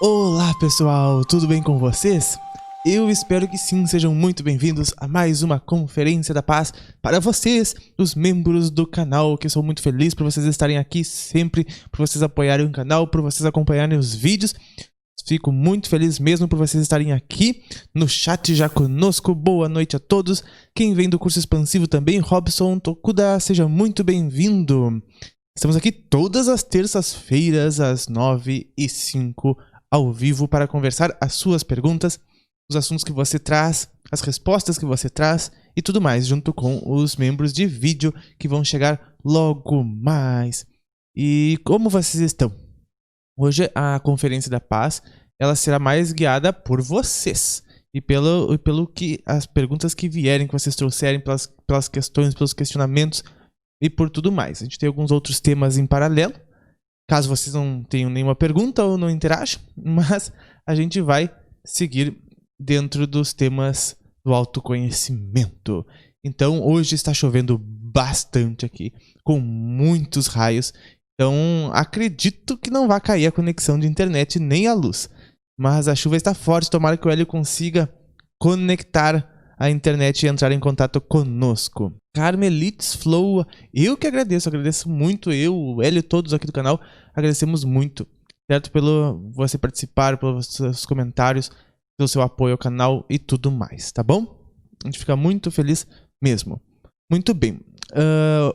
Olá pessoal, tudo bem com vocês? Eu espero que sim, sejam muito bem-vindos a mais uma Conferência da Paz para vocês, os membros do canal, que eu sou muito feliz por vocês estarem aqui sempre, por vocês apoiarem o canal, por vocês acompanharem os vídeos. Fico muito feliz mesmo por vocês estarem aqui no chat já conosco. Boa noite a todos. Quem vem do curso expansivo também, Robson Tokuda, seja muito bem-vindo. Estamos aqui todas as terças-feiras às 9h05 ao vivo para conversar as suas perguntas, os assuntos que você traz, as respostas que você traz e tudo mais, junto com os membros de vídeo que vão chegar logo mais. E como vocês estão? Hoje a Conferência da Paz, ela será mais guiada por vocês e pelo que as perguntas que vierem, que vocês trouxerem, pelas questões, pelos questionamentos e por tudo mais. A gente tem alguns outros temas em paralelo, caso vocês não tenham nenhuma pergunta ou não interajam, mas a gente vai seguir dentro dos temas do autoconhecimento. Então hoje está chovendo bastante aqui, com muitos raios. Então, acredito que não vai cair a conexão de internet nem a luz. Mas a chuva está forte, tomara que o Hélio consiga conectar a internet e entrar em contato conosco. Carmelites Flow, eu que agradeço muito, o Hélio, todos aqui do canal, agradecemos muito, certo? Pelo você participar, pelos seus comentários, pelo seu apoio ao canal e tudo mais, tá bom? A gente fica muito feliz mesmo. Muito bem.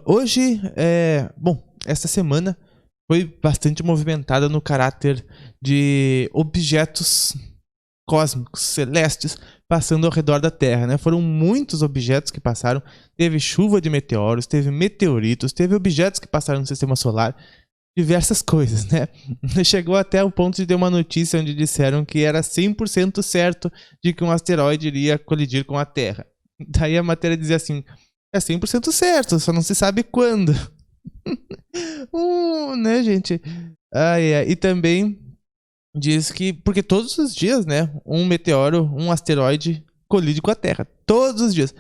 Hoje, esta semana foi bastante movimentada no caráter de objetos cósmicos, celestes, passando ao redor da Terra, né? Foram muitos objetos que passaram, teve chuva de meteoros, teve meteoritos, teve objetos que passaram no Sistema Solar, diversas coisas, né? Chegou até o ponto de ter uma notícia onde disseram que era 100% certo de que um asteroide iria colidir com a Terra. Daí a matéria dizia assim: é 100% certo, só não se sabe quando. Né, gente? E também diz que, porque todos os dias, né, um meteoro, um asteroide colide com a Terra. Todos os dias.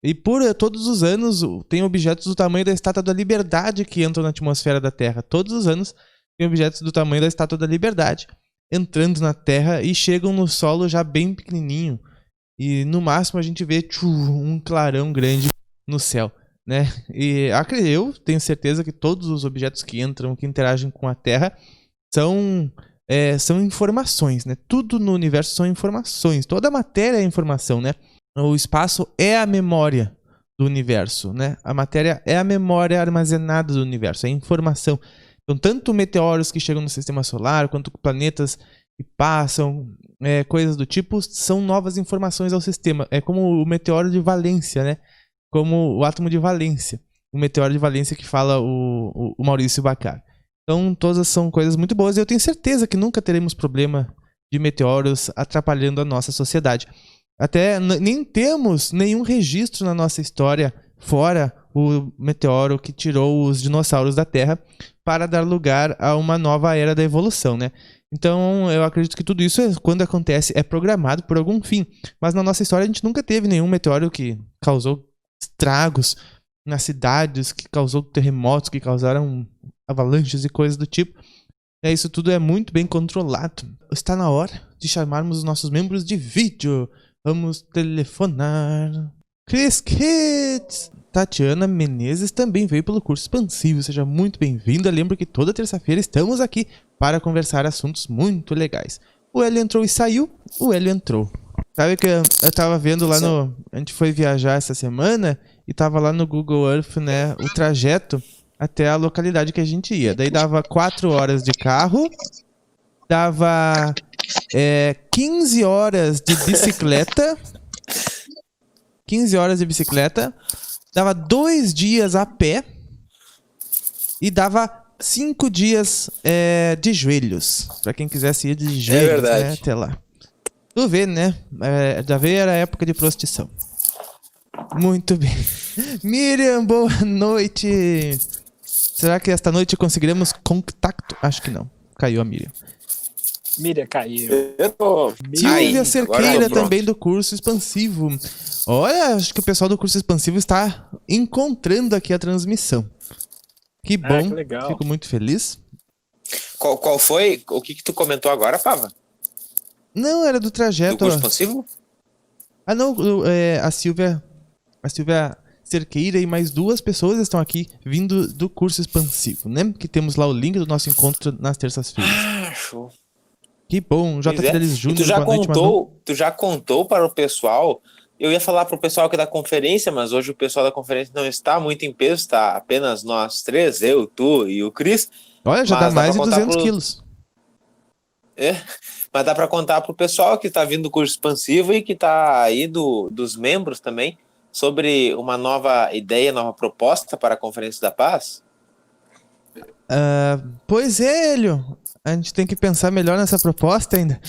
E por todos os anos tem objetos do tamanho da Estátua da Liberdade que entram na atmosfera da Terra. Todos os anos tem objetos do tamanho da Estátua da Liberdade entrando na Terra e chegam no solo já bem pequenininho. E no máximo a gente vê um clarão grande no céu, né? E eu tenho certeza que todos os objetos que entram, que interagem com a Terra, são informações, né? Tudo no universo são informações. Toda a matéria é informação, né? O espaço é a memória do universo, né? A matéria é a memória armazenada do universo, é informação. Então, tanto meteoros que chegam no sistema solar, quanto planetas que passam, coisas do tipo, são novas informações ao sistema. É como o meteoro de valência, né? Como o átomo de valência. O meteoro de valência que fala o Maurício Bacar. Então, todas são coisas muito boas e eu tenho certeza que nunca teremos problema de meteoros atrapalhando a nossa sociedade. Até nem temos nenhum registro na nossa história, fora o meteoro que tirou os dinossauros da Terra, para dar lugar a uma nova era da evolução, né? Então, eu acredito que tudo isso, quando acontece, é programado por algum fim. Mas na nossa história, a gente nunca teve nenhum meteoro que causou estragos nas cidades, que causou terremotos, que causaram avalanches e coisas do tipo. Isso tudo é muito bem controlado. Está na hora de chamarmos os nossos membros de vídeo. Vamos telefonar. Chris Kids! Tatiana Menezes também veio pelo curso expansivo. Seja muito bem-vinda. Lembro que toda terça-feira estamos aqui para conversar assuntos muito legais. O Hélio entrou e saiu. O Hélio entrou. Sabe que eu tava vendo lá no... A gente foi viajar essa semana e tava lá no Google Earth, né? O trajeto até a localidade que a gente ia. Daí dava 4 horas de carro. Dava 15 horas de bicicleta. 15 horas de bicicleta. Dava 2 dias a pé. E dava 5 dias de joelhos. Pra quem quisesse ir de joelhos, verdade. né? Até lá. Tu vê, né? Já vê, era época de prostituição. Muito bem. Miriam, boa noite. Será que esta noite conseguiremos contato? Acho que não. Caiu a Miriam. Miriam caiu. Silvia Cerqueira também do curso expansivo. Olha, acho que o pessoal do curso expansivo está encontrando aqui a transmissão. Que bom, que legal. Fico muito feliz. Qual foi? O que tu comentou agora, Pava? Não, era do Do trajeto. curso expansivo? Ah, não, a Silvia Cerqueira e mais 2 pessoas estão aqui vindo do curso expansivo, né? Que temos lá o link do nosso encontro nas terças-feiras. Ah, show. Que bom, J. Pois é. Fidelis E Júnior, boa noite, Manu. tu já contou para o pessoal? Eu ia falar para o pessoal aqui da conferência, mas hoje o pessoal da conferência não está muito em peso, está apenas nós 3, eu, tu e o Cris. Olha, já dá Mas dá mais pra de contar 200 quilos. Mas dá para contar para o pessoal que está vindo do curso expansivo e que está aí dos membros também sobre uma nova ideia, nova proposta para a Conferência da Paz? Pois é, Hélio. A gente tem que pensar melhor nessa proposta ainda.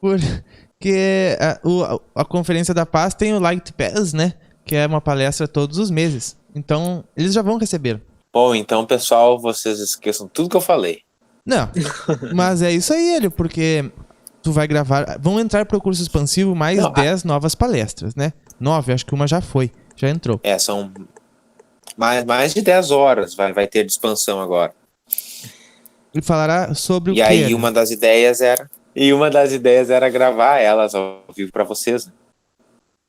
Porque a Conferência da Paz tem o Light Pass, né? Que é uma palestra todos os meses. Então, eles já vão receber. Bom, então, pessoal, vocês esqueçam tudo que eu falei. Não, mas é isso aí, Hélio, porque tu vai gravar... Vão entrar pro curso expansivo mais 10 novas palestras, né? 9, acho que uma já foi. Já entrou. São mais de 10 horas vai ter de expansão agora. E falará sobre o quê? E aí, Hélio? uma das ideias era gravar elas ao vivo para vocês, né?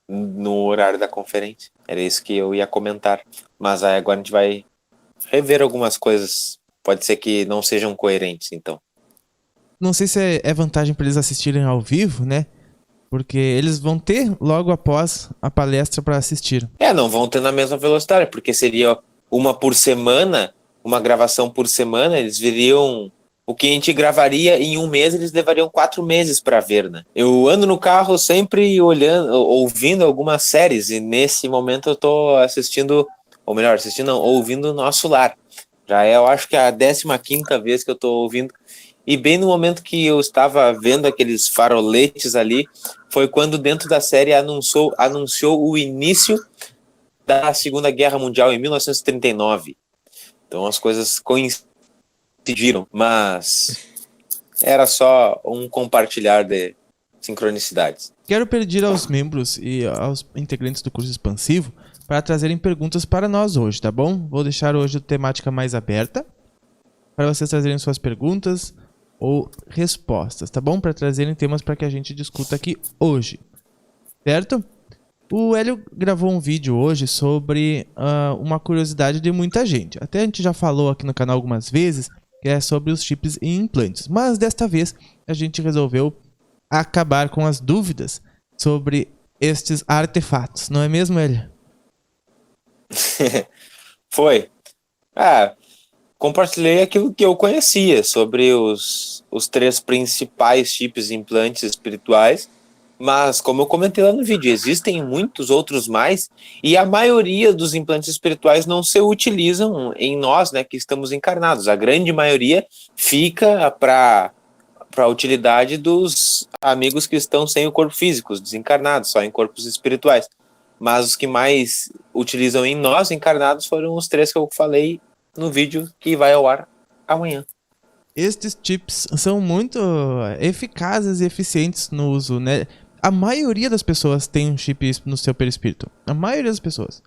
No horário da conferência. Era isso que eu ia comentar. Mas aí agora a gente vai rever algumas coisas. Pode ser que não sejam coerentes, então. Não sei se é vantagem para eles assistirem ao vivo, né? Porque eles vão ter logo após a palestra para assistir. Não vão ter na mesma velocidade, porque seria uma por semana, uma gravação por semana, eles viriam... O que a gente gravaria em um mês, eles levariam 4 meses para ver, né? Eu ando no carro sempre ouvindo algumas séries, e nesse momento eu tô assistindo, ou melhor, ouvindo o Nosso Lar. Já eu acho que é a 15ª vez que eu tô ouvindo. E bem no momento que eu estava vendo aqueles faroletes ali, foi quando dentro da série anunciou o início da Segunda Guerra Mundial em 1939. Então as coisas coincidiram, mas era só um compartilhar de sincronicidades. Quero pedir aos membros e aos integrantes do curso expansivo para trazerem perguntas para nós hoje, tá bom? Vou deixar hoje a temática mais aberta para vocês trazerem suas perguntas ou respostas, tá bom? Para trazerem temas para que a gente discuta aqui hoje, certo? O Hélio gravou um vídeo hoje sobre uma curiosidade de muita gente. Até a gente já falou aqui no canal algumas vezes, que é sobre os chips e implantes. Mas desta vez a gente resolveu acabar com as dúvidas sobre estes artefatos. Não é mesmo, Hélio? Foi. Compartilhei aquilo que eu conhecia sobre os 3 principais chips e implantes espirituais, mas como eu comentei lá no vídeo, existem muitos outros mais, e a maioria dos implantes espirituais não se utilizam em nós, né, que estamos encarnados. A grande maioria fica para a utilidade dos amigos que estão sem o corpo físico, os desencarnados, só em corpos espirituais. Mas os que mais utilizam em nós, encarnados, foram os 3 que eu falei no vídeo que vai ao ar amanhã. Estes chips são muito eficazes e eficientes no uso, né? A maioria das pessoas tem um chip no seu perispírito. A maioria das pessoas,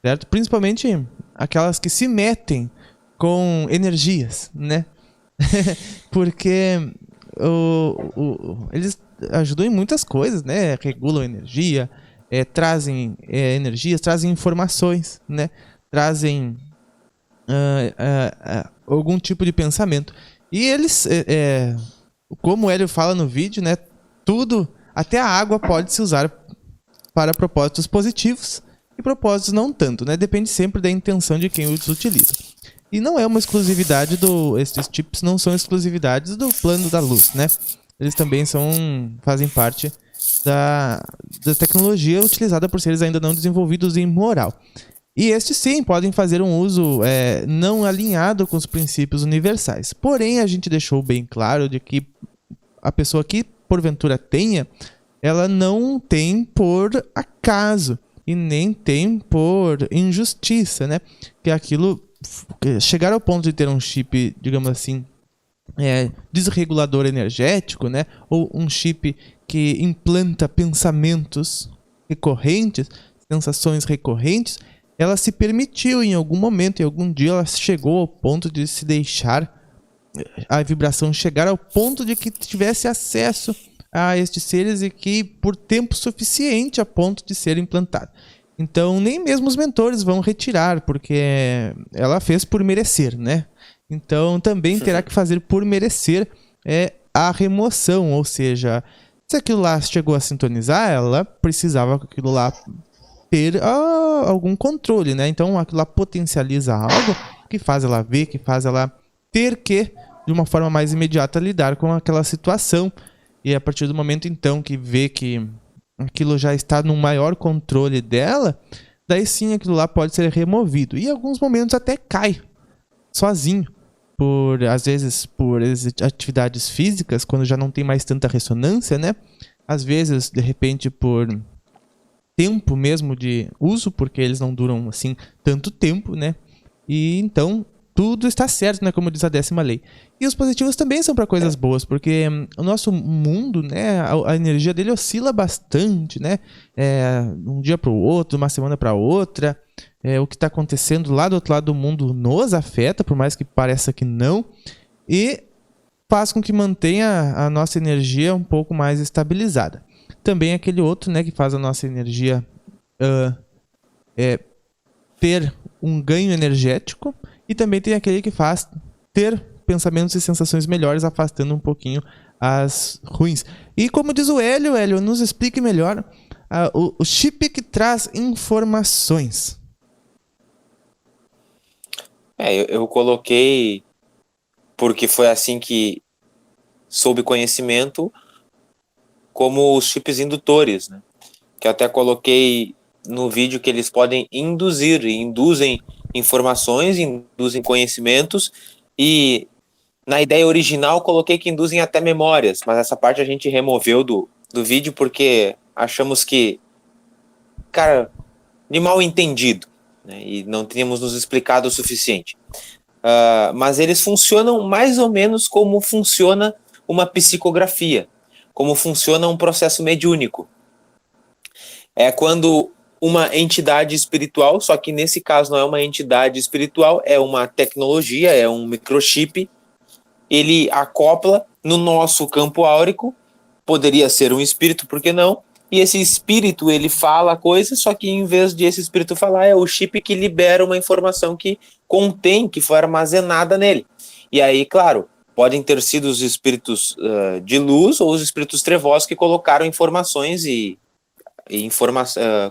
certo? Principalmente aquelas que se metem com energias, né? Porque eles ajudam em muitas coisas, né? Regulam energia, trazem energias, trazem informações, né? Trazem algum tipo de pensamento. E eles, como o Hélio fala no vídeo, né? Tudo, até a água pode se usar para propósitos positivos e propósitos não tanto, né? Depende sempre da intenção de quem os utiliza. E não é uma exclusividade esses chips não são exclusividades do plano da luz, né? Eles também fazem parte da tecnologia utilizada por seres ainda não desenvolvidos em moral. E estes sim podem fazer um uso não alinhado com os princípios universais. Porém, a gente deixou bem claro de que a pessoa que porventura tenha, ela não tem por acaso e nem tem por injustiça, né? Que aquilo chegar ao ponto de ter um chip, digamos assim, desregulador energético, né? Ou um chip que implanta pensamentos recorrentes, sensações recorrentes, ela se permitiu em algum momento, em algum dia, ela chegou ao ponto de se deixar a vibração chegar ao ponto de que tivesse acesso a estes seres e que por tempo suficiente a ponto de ser implantado. Então nem mesmo os mentores vão retirar, porque ela fez por merecer, né? Então também terá que fazer por merecer a remoção, ou seja, se aquilo lá chegou a sintonizar, ela precisava que aquilo lá ter algum controle, né? Então aquilo lá potencializa algo que faz ela ver, que faz ela ter que, de uma forma mais imediata, lidar com aquela situação. E a partir do momento, então, que vê que aquilo já está num maior controle dela, daí sim aquilo lá pode ser removido. E em alguns momentos até cai, sozinho. Às vezes por atividades físicas, quando já não tem mais tanta ressonância, né? Às vezes, de repente, por tempo mesmo de uso, porque eles não duram, assim, tanto tempo, né? E então tudo está certo, né? Como diz a 10ª lei. E os positivos também são para coisas boas, porque o nosso mundo, né? A energia dele oscila bastante, né? Um dia para o outro, uma semana para outra. O que está acontecendo lá do outro lado do mundo nos afeta, por mais que pareça que não. E faz com que mantenha a nossa energia um pouco mais estabilizada. Também aquele outro, né? Que faz a nossa energia ter um ganho energético. E também tem aquele que faz ter pensamentos e sensações melhores, afastando um pouquinho as ruins. E como diz o Hélio, nos explique melhor o chip que traz informações. Eu coloquei, porque foi assim que soube conhecimento, como os chips indutores, né? Que eu até coloquei no vídeo que eles podem induzir, e induzem informações, induzem conhecimentos, e na ideia original coloquei que induzem até memórias, mas essa parte a gente removeu do vídeo porque achamos que, cara, de mal entendido, né, e não tínhamos nos explicado o suficiente. Mas eles funcionam mais ou menos como funciona uma psicografia, como funciona um processo mediúnico. É quando uma entidade espiritual, só que nesse caso não é uma entidade espiritual, é uma tecnologia, é um microchip, ele acopla no nosso campo áurico, poderia ser um espírito, por que não? E esse espírito, ele fala coisas, só que em vez de esse espírito falar, é o chip que libera uma informação que contém, que foi armazenada nele. E aí, claro, podem ter sido os espíritos de luz ou os espíritos trevosos que colocaram informações e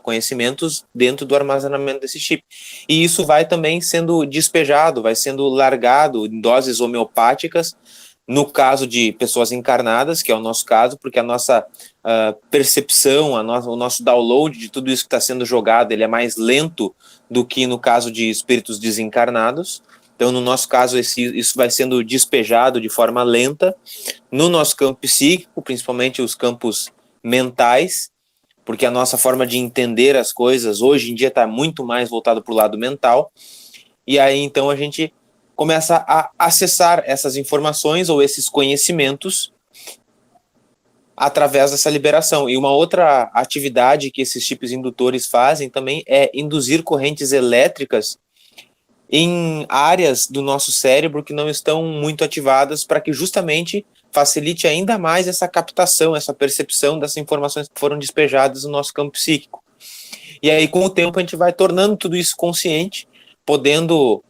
conhecimentos dentro do armazenamento desse chip. E isso vai também sendo despejado, vai sendo largado em doses homeopáticas, no caso de pessoas encarnadas, que é o nosso caso, porque a nossa percepção, o nosso download de tudo isso que está sendo jogado, ele é mais lento do que no caso de espíritos desencarnados. Então, no nosso caso, isso vai sendo despejado de forma lenta. No nosso campo psíquico, principalmente os campos mentais, porque a nossa forma de entender as coisas hoje em dia está muito mais voltado para o lado mental, e aí então a gente começa a acessar essas informações ou esses conhecimentos através dessa liberação. E uma outra atividade que esses chips indutores fazem também é induzir correntes elétricas em áreas do nosso cérebro que não estão muito ativadas, para que justamente facilite ainda mais essa captação, essa percepção dessas informações que foram despejadas no nosso campo psíquico. E aí, com o tempo, a gente vai tornando tudo isso consciente, podendo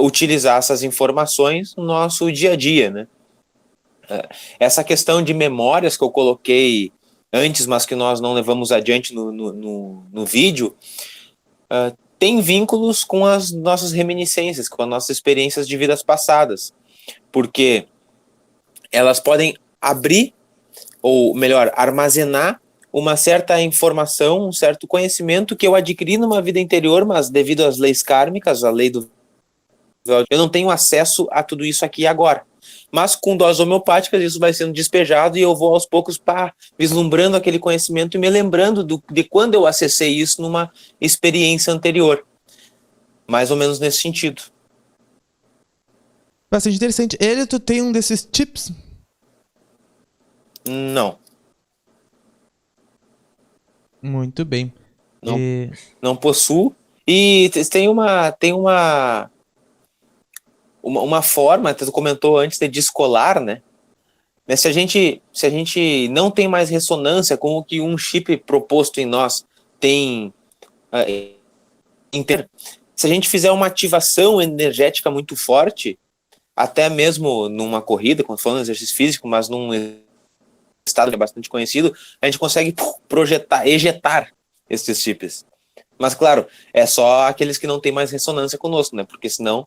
utilizar essas informações no nosso dia a dia, né? Essa questão de memórias que eu coloquei antes, mas que nós não levamos adiante no vídeo, tem vínculos com as nossas reminiscências, com as nossas experiências de vidas passadas, porque elas podem abrir, ou melhor, armazenar uma certa informação, um certo conhecimento que eu adquiri numa vida anterior, mas devido às leis kármicas, a lei do... eu não tenho acesso a tudo isso aqui agora. Mas com doses homeopáticas isso vai sendo despejado e eu vou aos poucos vislumbrando aquele conhecimento e me lembrando de quando eu acessei isso numa experiência anterior. Mais ou menos nesse sentido. Bastante interessante. Tu tem um desses chips? Não. Muito bem. Não possuo. E tem uma uma forma, tu comentou antes, de descolar, né? Se a gente não tem mais ressonância com o que um chip proposto em nós tem, se a gente fizer uma ativação energética muito forte, até mesmo numa corrida, quando falando de exercício físico, mas num estado que é bastante conhecido, a gente consegue ejetar esses chips. Mas, claro, é só aqueles que não têm mais ressonância conosco, né? Porque senão,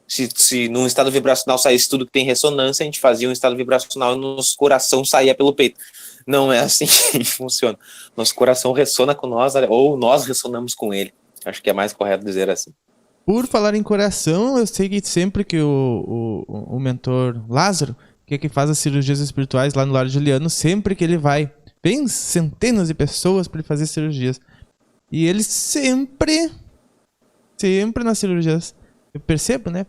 se num estado vibracional saísse tudo que tem ressonância, a gente fazia um estado vibracional e nosso coração saía pelo peito. Não é assim que funciona. Nosso coração ressona com nós, ou nós ressonamos com ele. Acho que é mais correto dizer assim. Por falar em coração, eu sei que sempre que o mentor Lázaro, que faz as cirurgias espirituais lá no Lar Juliano, sempre que ele vai, vem centenas de pessoas para ele fazer cirurgias. E ele sempre nas cirurgias, eu percebo, né?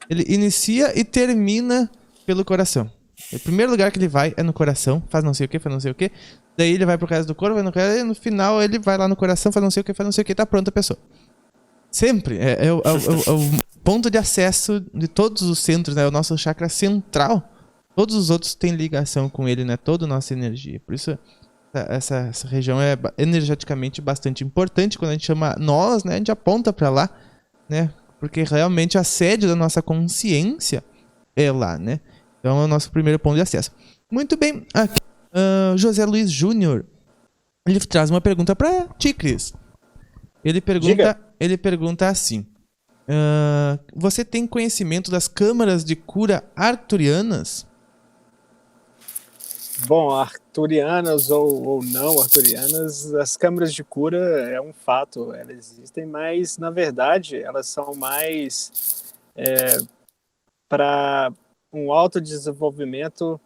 Ele inicia e termina pelo coração. O primeiro lugar que ele vai é no coração, faz não sei o que, faz não sei o que. Daí ele vai pro resto do corpo, vai no resto, e no final ele vai lá no coração, faz não sei o que, faz não sei o que, tá pronta a pessoa. Sempre. É o ponto de acesso de todos os centros, né? O nosso chakra central. Todos os outros têm ligação com ele, né? Toda a nossa energia. Por isso, essa região é energeticamente bastante importante. Quando a gente chama nós, né? A gente aponta pra lá, né? Porque realmente a sede da nossa consciência é lá, né? Então é o nosso primeiro ponto de acesso. Muito bem. Aqui, José Luiz Júnior. Ele traz uma pergunta pra ti, Cris. Ele pergunta assim: você tem conhecimento das câmaras de cura arturianas? Bom, arturianas ou não arturianas, as câmaras de cura é um fato, elas existem, mas na verdade elas são mais para um autodesenvolvimento,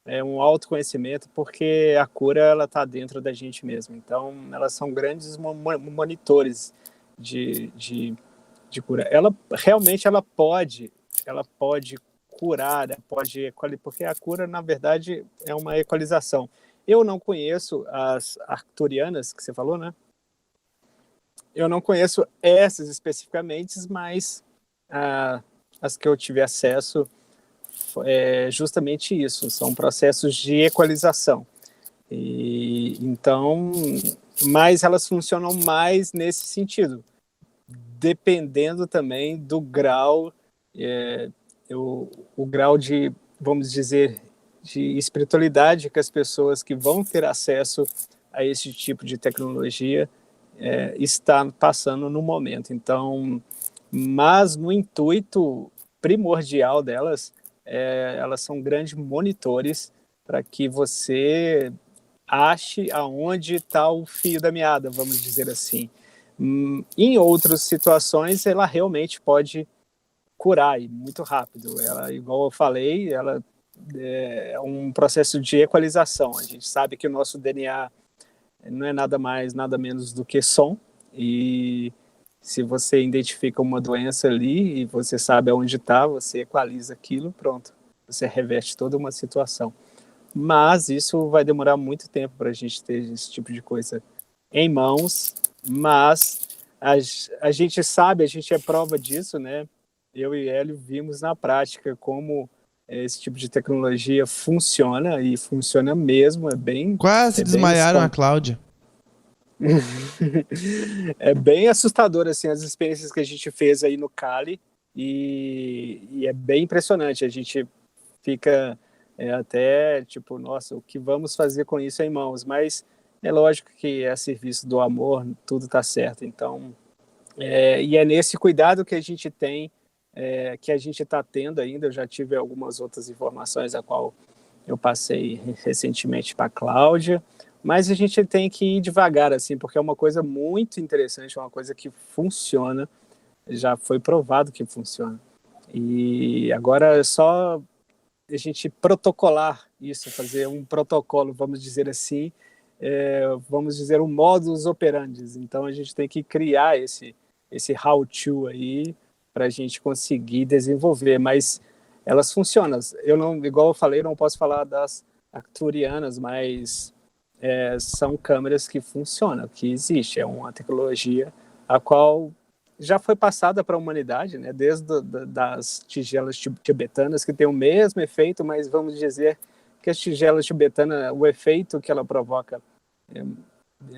um autoconhecimento, porque a cura ela está dentro da gente mesmo. Então elas são grandes monitores de cura. Ela realmente ela pode curar, porque a cura, na verdade, é uma equalização. Eu não conheço as arcturianas, que você falou, né? Eu não conheço essas especificamente, mas as que eu tive acesso é justamente isso, são processos de equalização. Então, mas elas funcionam mais nesse sentido, dependendo também do grau, o grau de, vamos dizer, de espiritualidade que as pessoas que vão ter acesso a esse tipo de tecnologia está passando no momento. Então, mas no intuito primordial delas, elas são grandes monitores para que você ache aonde está o fio da meada, vamos dizer assim. Em outras situações, ela realmente pode curar e muito rápido. Ela, igual eu falei, ela é um processo de equalização. A gente sabe que o nosso DNA não é nada mais, nada menos do que som, e se você identifica uma doença ali e você sabe aonde está, você equaliza aquilo, pronto, você reverte toda uma situação. Mas isso vai demorar muito tempo para a gente ter esse tipo de coisa em mãos, mas a gente sabe, a gente é prova disso, né? Eu e Hélio vimos na prática como esse tipo de tecnologia funciona, e funciona mesmo, Quase desmaiaram a Cláudia. É bem assustador, assim, as experiências que a gente fez aí no Cali, e é bem impressionante, a gente fica até tipo, nossa, o que vamos fazer com isso em mãos? Mas é lógico que é a serviço do amor, tudo está certo. Então, e é nesse cuidado que a gente tem, que a gente está tendo ainda. Eu já tive algumas outras informações, a qual eu passei recentemente para a Cláudia, mas a gente tem que ir devagar, assim, porque é uma coisa muito interessante, é uma coisa que funciona, já foi provado que funciona. E agora é só a gente protocolar isso, fazer um protocolo, vamos dizer assim, vamos dizer um modus operandi. Então a gente tem que criar esse how-to aí para a gente conseguir desenvolver, mas elas funcionam. Eu não, igual eu falei, não posso falar das arcturianas, mas são câmeras que funcionam, que existe, é uma tecnologia a qual já foi passada para a humanidade, né? Desde das tigelas tibetanas, que tem o mesmo efeito, mas vamos dizer que as tigelas tibetanas, o efeito que ela provoca é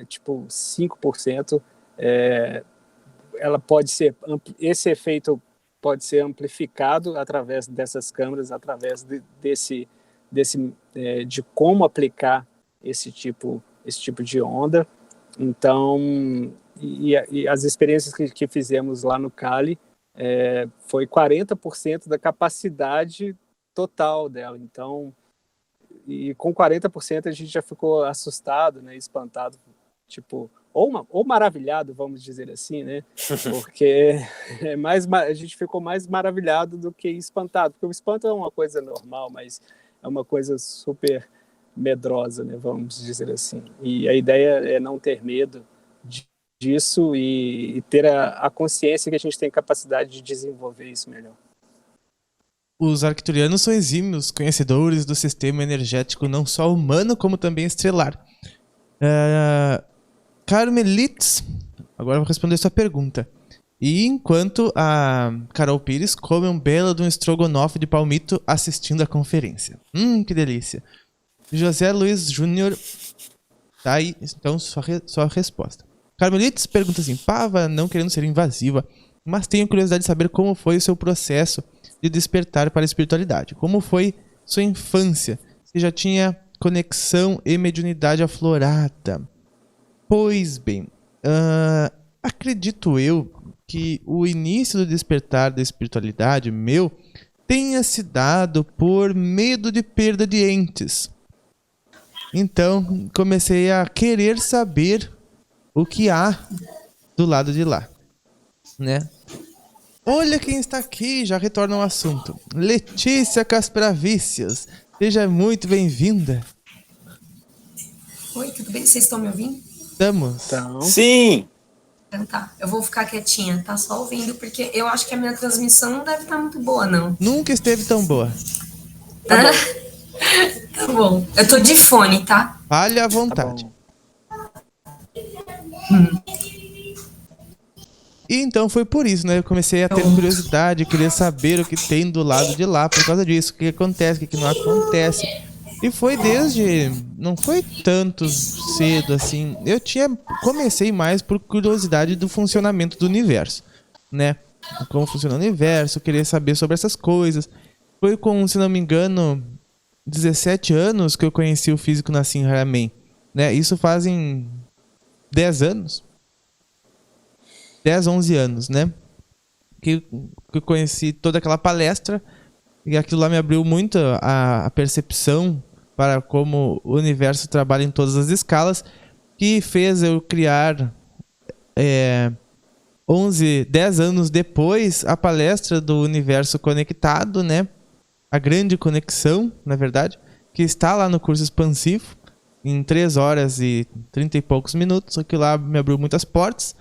tipo 5%, ela pode ser, esse efeito pode ser amplificado através dessas câmeras, através de como aplicar esse tipo de onda. Então, e as experiências que fizemos lá no Cali foi 40% da capacidade total dela. Então, e com 40% a gente já ficou assustado, né, espantado, tipo, ou maravilhado, vamos dizer assim, né? Porque a gente ficou mais maravilhado do que espantado, porque o espanto é uma coisa normal, mas é uma coisa super medrosa, né? Vamos dizer assim. E a ideia é não ter medo disso e ter a consciência que a gente tem capacidade de desenvolver isso melhor. Os arcturianos são exímios conhecedores do sistema energético não só humano, como também estelar. Carmelites, agora eu vou responder sua pergunta. E enquanto a Carol Pires come um belo de um estrogonofe de palmito assistindo a conferência. Que delícia. José Luiz Júnior, tá aí então sua resposta. Carmelites pergunta assim: Pava, não querendo ser invasiva, mas tenho curiosidade de saber como foi o seu processo de despertar para a espiritualidade. Como foi sua infância? Você já tinha conexão e mediunidade aflorada? Pois bem, acredito eu que o início do despertar da espiritualidade meu tenha se dado por medo de perda de entes. Então, comecei a querer saber o que há do lado de lá, né? Olha quem está aqui, já retorna ao assunto. Letícia Casperavicius, seja muito bem-vinda. Oi, tudo bem? Vocês estão me ouvindo? Estamos. Então, Sim! Então tá, eu vou ficar quietinha, tá? Só ouvindo, porque eu acho que a minha transmissão não deve estar muito boa, não. Nunca esteve tão boa. Tá bom. Eu tô de fone, tá? Fale à tá vontade. bom. E então foi por isso, né? Eu comecei a ter curiosidade, queria saber o que tem do lado de lá por causa disso, o que acontece, o que não acontece. E foi não foi tanto cedo assim. Comecei mais por curiosidade do funcionamento do universo, né? Como funciona o universo, queria saber sobre essas coisas. Foi com, se não me engano, 17 anos que eu conheci o físico Nassim Haramein, né? Isso fazem 10 anos. 10, 11 anos, né? Que eu conheci toda aquela palestra e aquilo lá me abriu muito a percepção para como o universo trabalha em todas as escalas, que fez eu criar 10 anos depois a palestra do Universo Conectado, né? A grande conexão, na verdade, que está lá no curso expansivo, em 3 horas e 30 e poucos minutos, aquilo lá me abriu muitas portas.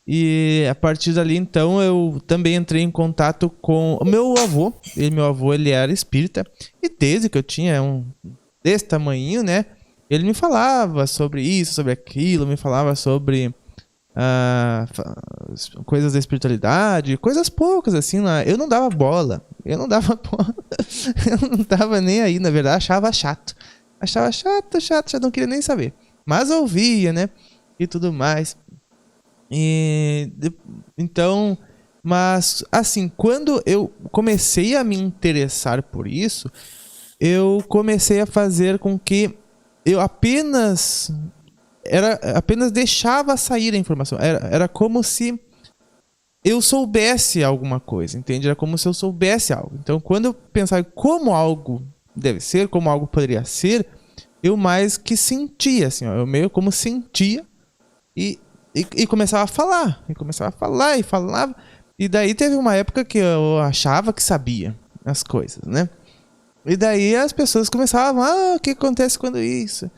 E a partir dali, então, eu também entrei em contato com o meu avô. Meu avô, ele era espírita. E desde que eu tinha desse tamanhinho, né? Ele me falava sobre isso, sobre aquilo. Me falava sobre coisas da espiritualidade. Coisas poucas, assim. Eu não dava bola. Eu não tava nem aí, na verdade. Achava chato. Achava chato. Já não queria nem saber. Mas ouvia, né? E tudo mais. Então, mas assim, quando eu comecei a me interessar por isso, eu comecei a fazer com que eu apenas deixava sair a informação. Era como se eu soubesse alguma coisa, entende? Era como se eu soubesse algo. Então, quando eu pensava como algo deve ser, como algo poderia ser, eu mais que sentia, assim, eu meio como sentia e começava a falar, e falava. E daí teve uma época que eu achava que sabia as coisas, né? E daí as pessoas começavam, o que acontece quando isso?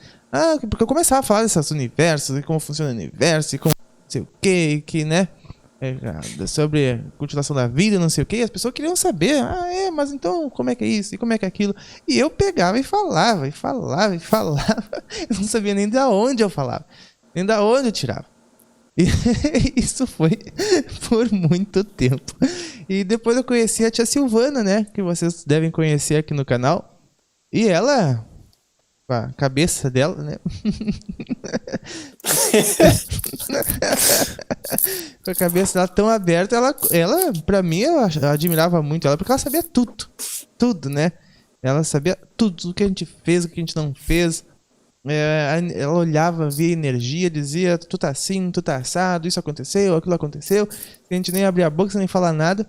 Porque eu começava a falar desses universos, e como funciona o universo, e como não sei o que, né? Sobre a continuação da vida, não sei o que. As pessoas queriam saber, mas então como é que é isso? E como é que é aquilo? E eu pegava e falava. Eu não sabia nem de onde eu falava, nem de onde eu tirava. E isso foi por muito tempo. E depois eu conheci a tia Silvana, né? Que vocês devem conhecer aqui no canal. E ela, com a cabeça dela, né? Com a cabeça dela tão aberta, ela pra mim, eu admirava muito ela, porque ela sabia tudo. Tudo, né? Ela sabia tudo, o que a gente fez, o que a gente não fez. Ela olhava, via energia, dizia, tu tá assim, tu tá assado, isso aconteceu, aquilo aconteceu. A gente nem abria a boca, nem falar nada.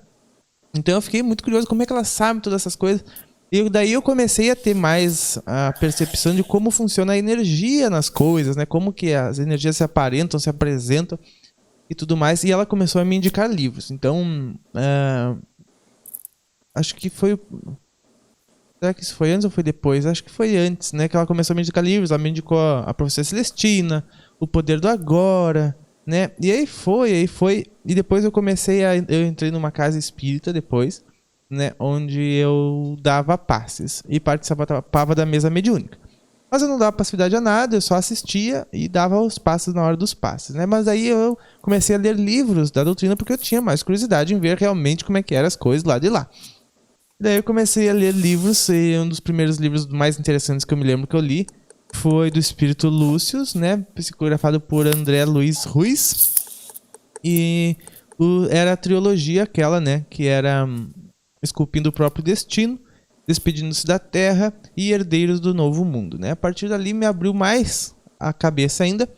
Então eu fiquei muito curioso como é que ela sabe todas essas coisas. E daí eu comecei a ter mais a percepção de como funciona a energia nas coisas, né? Como que as energias se aparentam, se apresentam e tudo mais. E ela começou a me indicar livros. Então, acho que foi... Será que isso foi antes ou foi depois? Acho que foi antes, né? Que ela começou a me indicar livros. Ela me indicou a Profecia Celestina, O Poder do Agora, né? E aí foi. E depois eu eu entrei numa casa espírita depois, né? Onde eu dava passes e participava da mesa mediúnica. Mas eu não dava passividade a nada, eu só assistia e dava os passes na hora dos passes, né? Mas aí eu comecei a ler livros da doutrina porque eu tinha mais curiosidade em ver realmente como é que eram as coisas lá de lá. Daí eu comecei a ler livros, e um dos primeiros livros mais interessantes que eu me lembro que eu li foi do Espírito Lúcius, né? Psicografado por André Luiz Ruiz. E era a trilogia aquela, né? Que era Esculpindo o Próprio Destino, Despedindo-se da Terra e Herdeiros do Novo Mundo, né? A partir dali me abriu mais a cabeça ainda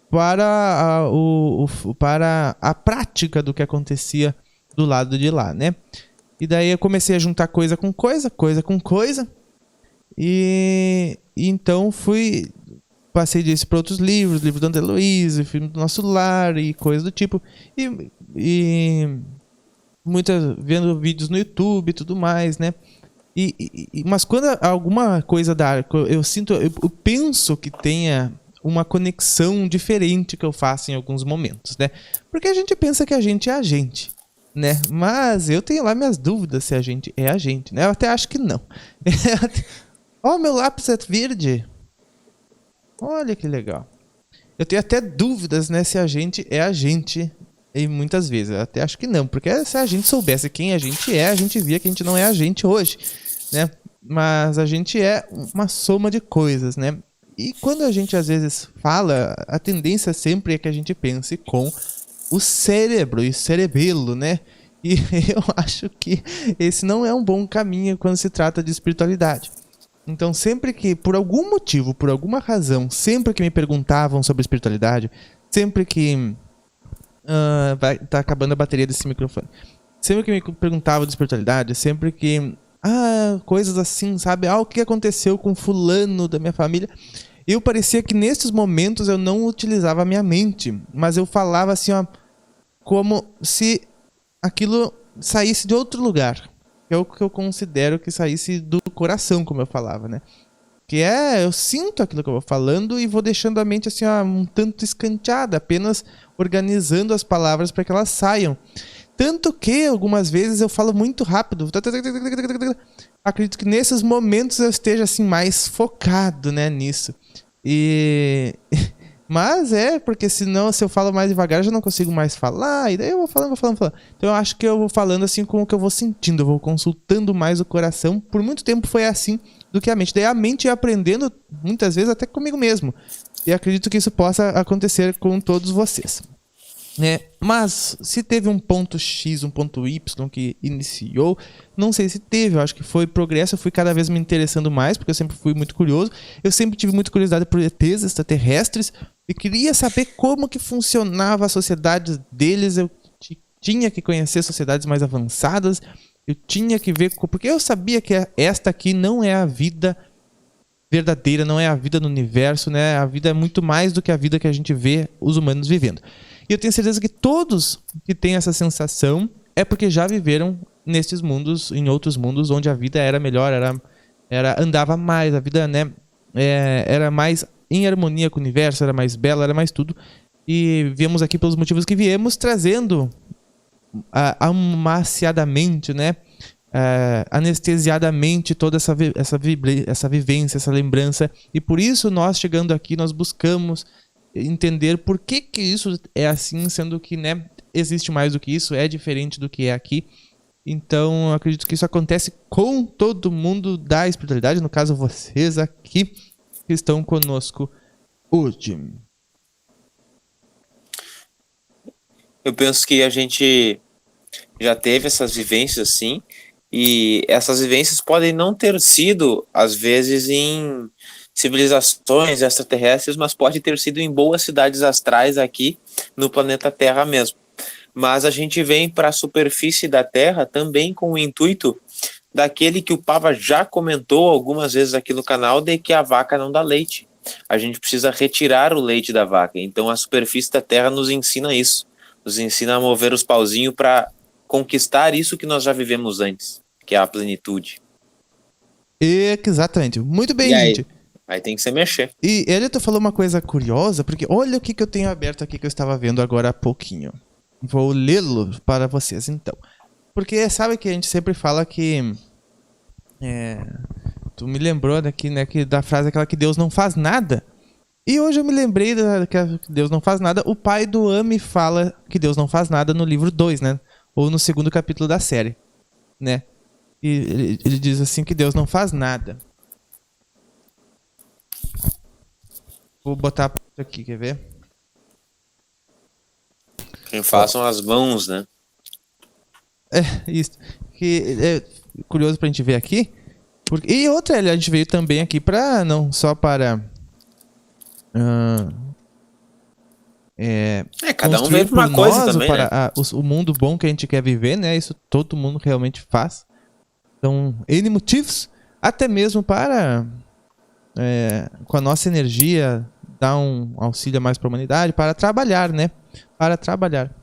para a prática do que acontecia do lado de lá, né? E daí eu comecei a juntar coisa com coisa com coisa. E então passei disso para outros livros do André Luiz, Filme do Nosso Lar e coisa do tipo. E vendo vídeos no YouTube e tudo mais, né? Mas quando alguma coisa da área, eu penso que tenha uma conexão diferente que eu faço em alguns momentos, né? Porque a gente pensa que a gente é a gente, né? Mas eu tenho lá minhas dúvidas se a gente é a gente, né? Eu até acho que não. Ó, meu lápis é verde. Olha que legal. Eu tenho até dúvidas, né, se a gente é a gente. E muitas vezes, eu até acho que não. Porque se a gente soubesse quem a gente é, a gente via que a gente não é a gente hoje, né? Mas a gente é uma soma de coisas, né? E quando a gente às vezes fala, a tendência sempre é que a gente pense com o cérebro e cerebelo, né? E eu acho que esse não é um bom caminho quando se trata de espiritualidade. Então sempre que, por algum motivo, por alguma razão, sempre que me perguntavam sobre espiritualidade, sempre que... tá acabando a bateria desse microfone. Sempre que me perguntavam de espiritualidade, sempre que... coisas assim, sabe? O que aconteceu com fulano da minha família... Eu parecia que nesses momentos eu não utilizava a minha mente, mas eu falava assim, ó, como se aquilo saísse de outro lugar. Que é o que eu considero que saísse do coração, como eu falava, né? Que eu sinto aquilo que eu vou falando e vou deixando a mente assim, ó, um tanto escanteada, apenas organizando as palavras para que elas saiam. Tanto que algumas vezes eu falo muito rápido. Acredito que nesses momentos eu esteja assim mais focado, né, nisso. Mas porque senão, se eu falo mais devagar, eu já não consigo mais falar. E daí eu vou falando. Então eu acho que eu vou falando assim com o que eu vou sentindo. Eu vou consultando mais o coração. Por muito tempo foi assim do que a mente. Daí a mente ia aprendendo, muitas vezes, até comigo mesmo. E acredito que isso possa acontecer com todos vocês. Mas se teve um ponto X, um ponto Y que iniciou, não sei se teve, eu acho que foi progresso. Eu fui cada vez me interessando mais, porque eu sempre fui muito curioso. Eu sempre tive muita curiosidade por ETs extraterrestres e queria saber como que funcionava a sociedade deles. Eu tinha que conhecer sociedades mais avançadas, eu tinha que ver, porque eu sabia que esta aqui não é a vida verdadeira, não é a vida no universo, né? A vida é muito mais do que a vida que a gente vê os humanos vivendo. E eu tenho certeza que todos que têm essa sensação é porque já viveram nesses mundos, em outros mundos, onde a vida era melhor, andava mais, a vida, né, era mais em harmonia com o universo, era mais bela, era mais tudo. E viemos aqui pelos motivos que viemos, trazendo amaciadamente, né, anestesiadamente toda essa vivência, essa lembrança. E por isso nós, chegando aqui, nós buscamos entender por que isso é assim, sendo que, né, existe mais do que isso, é diferente do que é aqui. Então, eu acredito que isso acontece com todo mundo da espiritualidade, no caso, vocês aqui que estão conosco hoje. Eu penso que a gente já teve essas vivências, sim, e essas vivências podem não ter sido, às vezes, em civilizações extraterrestres, mas pode ter sido em boas cidades astrais aqui no planeta Terra mesmo. Mas a gente vem para a superfície da Terra também com o intuito daquele que o Pava já comentou algumas vezes aqui no canal, de que a vaca não dá leite. A gente precisa retirar o leite da vaca. Então a superfície da Terra nos ensina isso. Nos ensina a mover os pauzinhos para conquistar isso que nós já vivemos antes, que é a plenitude. Exatamente. Muito bem, E aí? gente. Aí tem que se mexer. E Elito falou uma coisa curiosa, porque olha o que eu tenho aberto aqui que eu estava vendo agora há pouquinho. Vou lê-lo para vocês, então. Porque sabe que a gente sempre fala que... tu me lembrou daqui, né, da frase aquela que Deus não faz nada. E hoje eu me lembrei que Deus não faz nada. O pai do Ami fala que Deus não faz nada no livro 2, né? Ou no 2º capítulo da série, né? E ele diz assim que Deus não faz nada. Vou botar aqui, quer ver? Quem façam as mãos, né? Isso. Que é curioso pra gente ver aqui. E outra, a gente veio também aqui para não só para cada um veio pra uma coisa também, para né? o mundo bom que a gente quer viver, né? Isso todo mundo realmente faz. Então, N motivos, até mesmo para com a nossa energia dar um auxílio a mais para a humanidade, para trabalhar, né? Para trabalhar.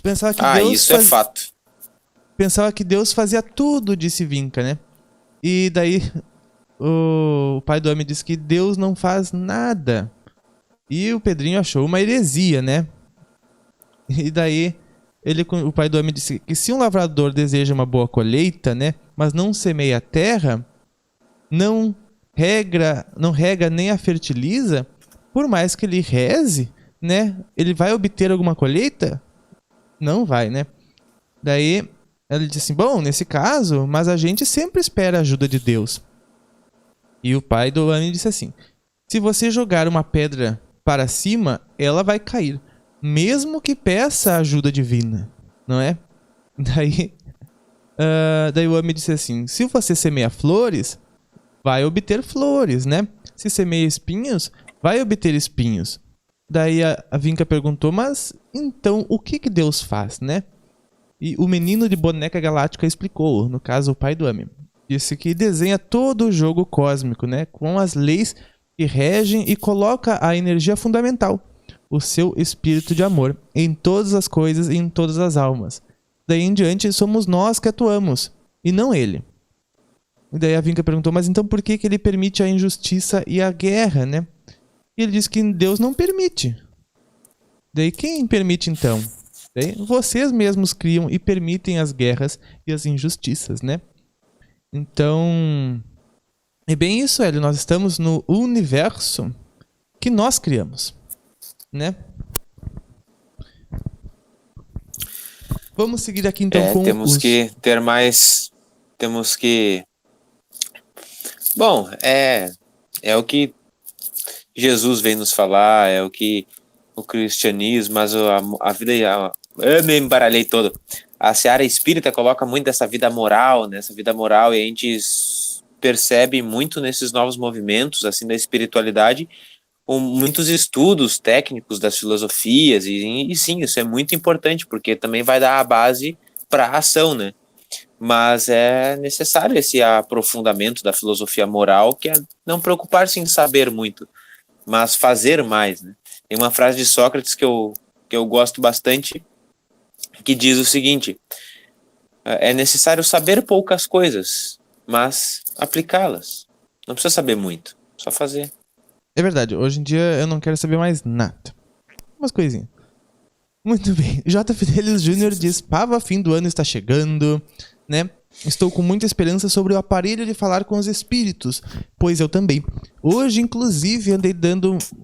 Pensava que Isso é fato. Pensava que Deus fazia tudo, disse Vinca, né? E daí o pai do homem disse que Deus não faz nada. E o Pedrinho achou uma heresia, né? E daí o pai do homem disse que se um lavrador deseja uma boa colheita, né? Mas não semeia a terra, não rega nem a fertiliza, por mais que ele reze, né? Ele vai obter alguma colheita? Não vai, né? Daí ele disse assim, bom, nesse caso, mas a gente sempre espera a ajuda de Deus. E o pai do homem disse assim, se você jogar uma pedra para cima, ela vai cair, mesmo que peça ajuda divina, não é? Daí o homem disse assim, se você semeia flores, vai obter flores, né? Se semeia espinhos, vai obter espinhos. Daí a Vinca perguntou, mas então o que Deus faz, né? E o menino de boneca galáctica explicou, no caso o pai do Ami. Disse que desenha todo o jogo cósmico, né? Com as leis que regem e coloca a energia fundamental, o seu espírito de amor, em todas as coisas e em todas as almas. Daí em diante somos nós que atuamos, e não ele. E daí a Vinca perguntou, mas então por que ele permite a injustiça e a guerra, né? E ele disse que Deus não permite. Daí quem permite então? Daí vocês mesmos criam e permitem as guerras e as injustiças, né? Então, é bem isso, Hélio. Nós estamos no universo que nós criamos, né? Vamos seguir aqui então com temos que ter mais... Temos que... Bom, é o que Jesus vem nos falar, é o que o cristianismo, mas a vida... Eu me embaralhei todo. A seara espírita coloca muito dessa vida moral, né? Essa vida moral, e a gente percebe muito nesses novos movimentos, assim, da espiritualidade, muitos estudos técnicos das filosofias, e sim, isso é muito importante, porque também vai dar a base para a ação, né? Mas é necessário esse aprofundamento da filosofia moral, que é não preocupar-se em saber muito, mas fazer mais, né? Tem uma frase de Sócrates que eu gosto bastante, que diz o seguinte, é necessário saber poucas coisas, mas aplicá-las. Não precisa saber muito, só fazer. É verdade, hoje em dia eu não quero saber mais nada. Umas coisinhas. Muito bem. J. Fidelis Jr. diz, Pava, fim do ano está chegando, né? Estou com muita esperança sobre o aparelho de falar com os espíritos, pois eu também. Hoje, inclusive, andei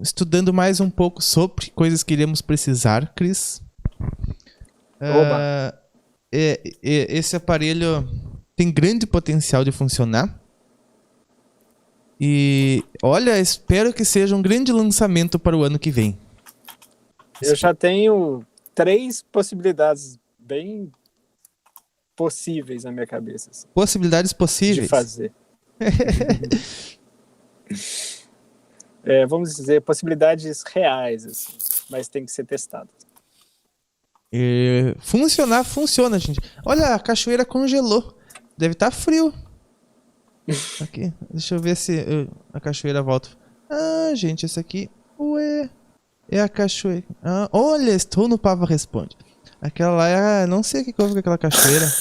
estudando mais um pouco sobre coisas que iremos precisar, Cris. Oba. Esse aparelho tem grande potencial de funcionar. E, olha, espero que seja um grande lançamento para o ano que vem. Eu já tenho 3 possibilidades bem possíveis na minha cabeça, assim, Possibilidades possíveis. de fazer. Vamos dizer, possibilidades reais, assim, mas tem que ser testadas. Funcionar, funciona, gente. Olha, a cachoeira congelou. Deve estar frio. Aqui, deixa eu ver se a cachoeira volta. Ah, gente, esse aqui. Ué, é a cachoeira. Ah, olha, estou no Pava Responde. Aquela lá é. Não sei o que houve com aquela cachoeira.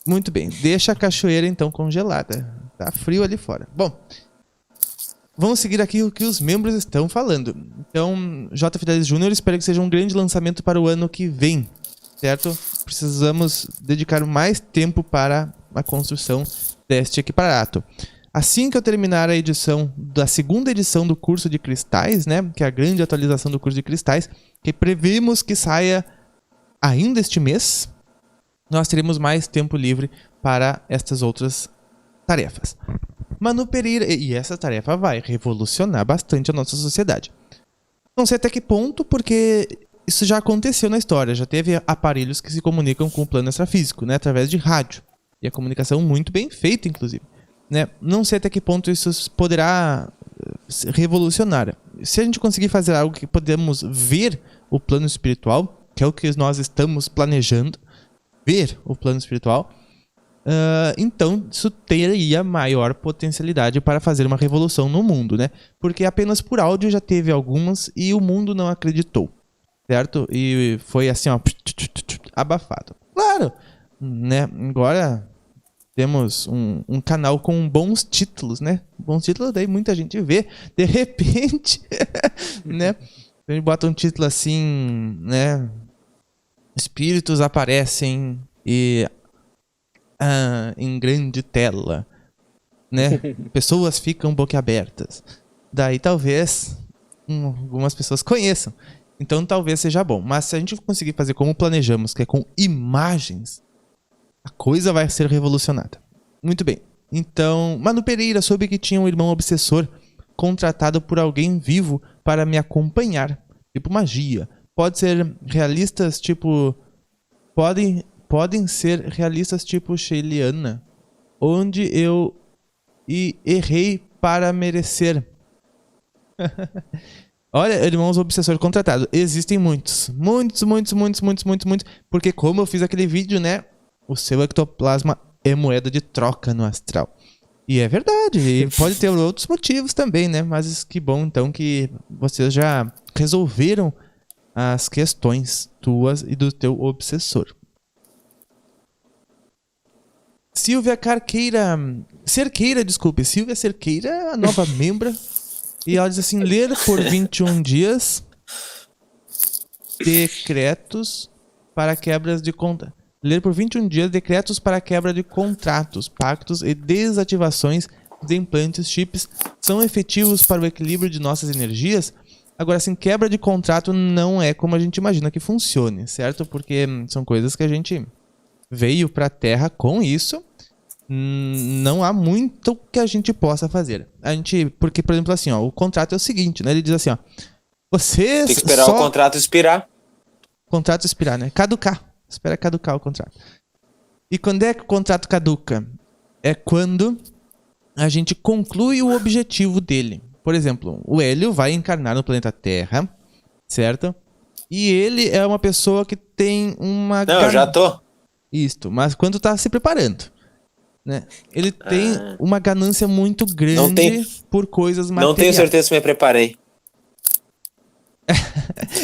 Muito bem, deixa a cachoeira então congelada. Tá frio ali fora. Bom, vamos seguir aqui o que os membros estão falando. Então, J. Fidelis Júnior, espero que seja um grande lançamento para o ano que vem. Certo? Precisamos dedicar mais tempo para a construção deste equiparato. Assim que eu terminar a edição da segunda edição do curso de cristais, né, que é a grande atualização do curso de cristais, que prevemos que saia ainda este mês, nós teremos mais tempo livre para estas outras tarefas. Manu Pereira, e essa tarefa vai revolucionar bastante a nossa sociedade. Não sei até que ponto, porque isso já aconteceu na história, já teve aparelhos que se comunicam com o plano extrafísico, né, através de rádio. E a comunicação muito bem feita, inclusive. Né? Não sei até que ponto isso poderá revolucionar. Se a gente conseguir fazer algo que podemos ver o plano espiritual, que é o que nós estamos planejando, ver o plano espiritual, então isso teria maior potencialidade para fazer uma revolução no mundo, né? Porque apenas por áudio já teve algumas e o mundo não acreditou. Certo? E foi assim, ó, abafado. Claro, né? Agora temos um canal com bons títulos, né? Bons títulos, daí muita gente vê. De repente, né? A gente bota um título assim, né? Espíritos aparecem e em grande tela, né? Pessoas ficam boquiabertas. Daí talvez algumas pessoas conheçam. Então talvez seja bom. Mas se a gente conseguir fazer como planejamos, que é com imagens, a coisa vai ser revolucionada. Muito bem. Então, Manu Pereira soube que tinha um irmão obsessor contratado por alguém vivo para me acompanhar. Tipo magia. Pode ser realistas tipo... Podem ser realistas tipo Sheiliana. Onde eu errei para merecer. Olha, irmãos obsessor contratado. Existem muitos. Muitos. Porque como eu fiz aquele vídeo, né? O seu ectoplasma é moeda de troca no astral. E é verdade. E pode ter outros motivos também, né? Mas que bom, então, que vocês já resolveram as questões tuas e do teu obsessor. Silvia Cerqueira, a nova membra. E ela diz assim, ler por 21 dias decretos para quebras de contratos. Ler por 21 dias decretos para quebra de contratos, pactos e desativações de implantes, chips são efetivos para o equilíbrio de nossas energias. Agora, assim, quebra de contrato não é como a gente imagina que funcione, certo? Porque são coisas que a gente veio para a Terra com isso. Não há muito que a gente possa fazer. Porque, por exemplo, assim, ó, o contrato é o seguinte, né? Ele diz assim, ó, vocês tem que esperar o contrato expirar. Contrato expirar, né? Caducar. Espera caducar o contrato. E quando é que o contrato caduca? É quando a gente conclui o objetivo dele. Por exemplo, o Hélio vai encarnar no planeta Terra, certo? E ele é uma pessoa que tem uma... Não, eu já tô. Isto, mas quando tá se preparando. Né? Ele tem uma ganância muito grande por coisas materiais. Não tenho certeza se me preparei.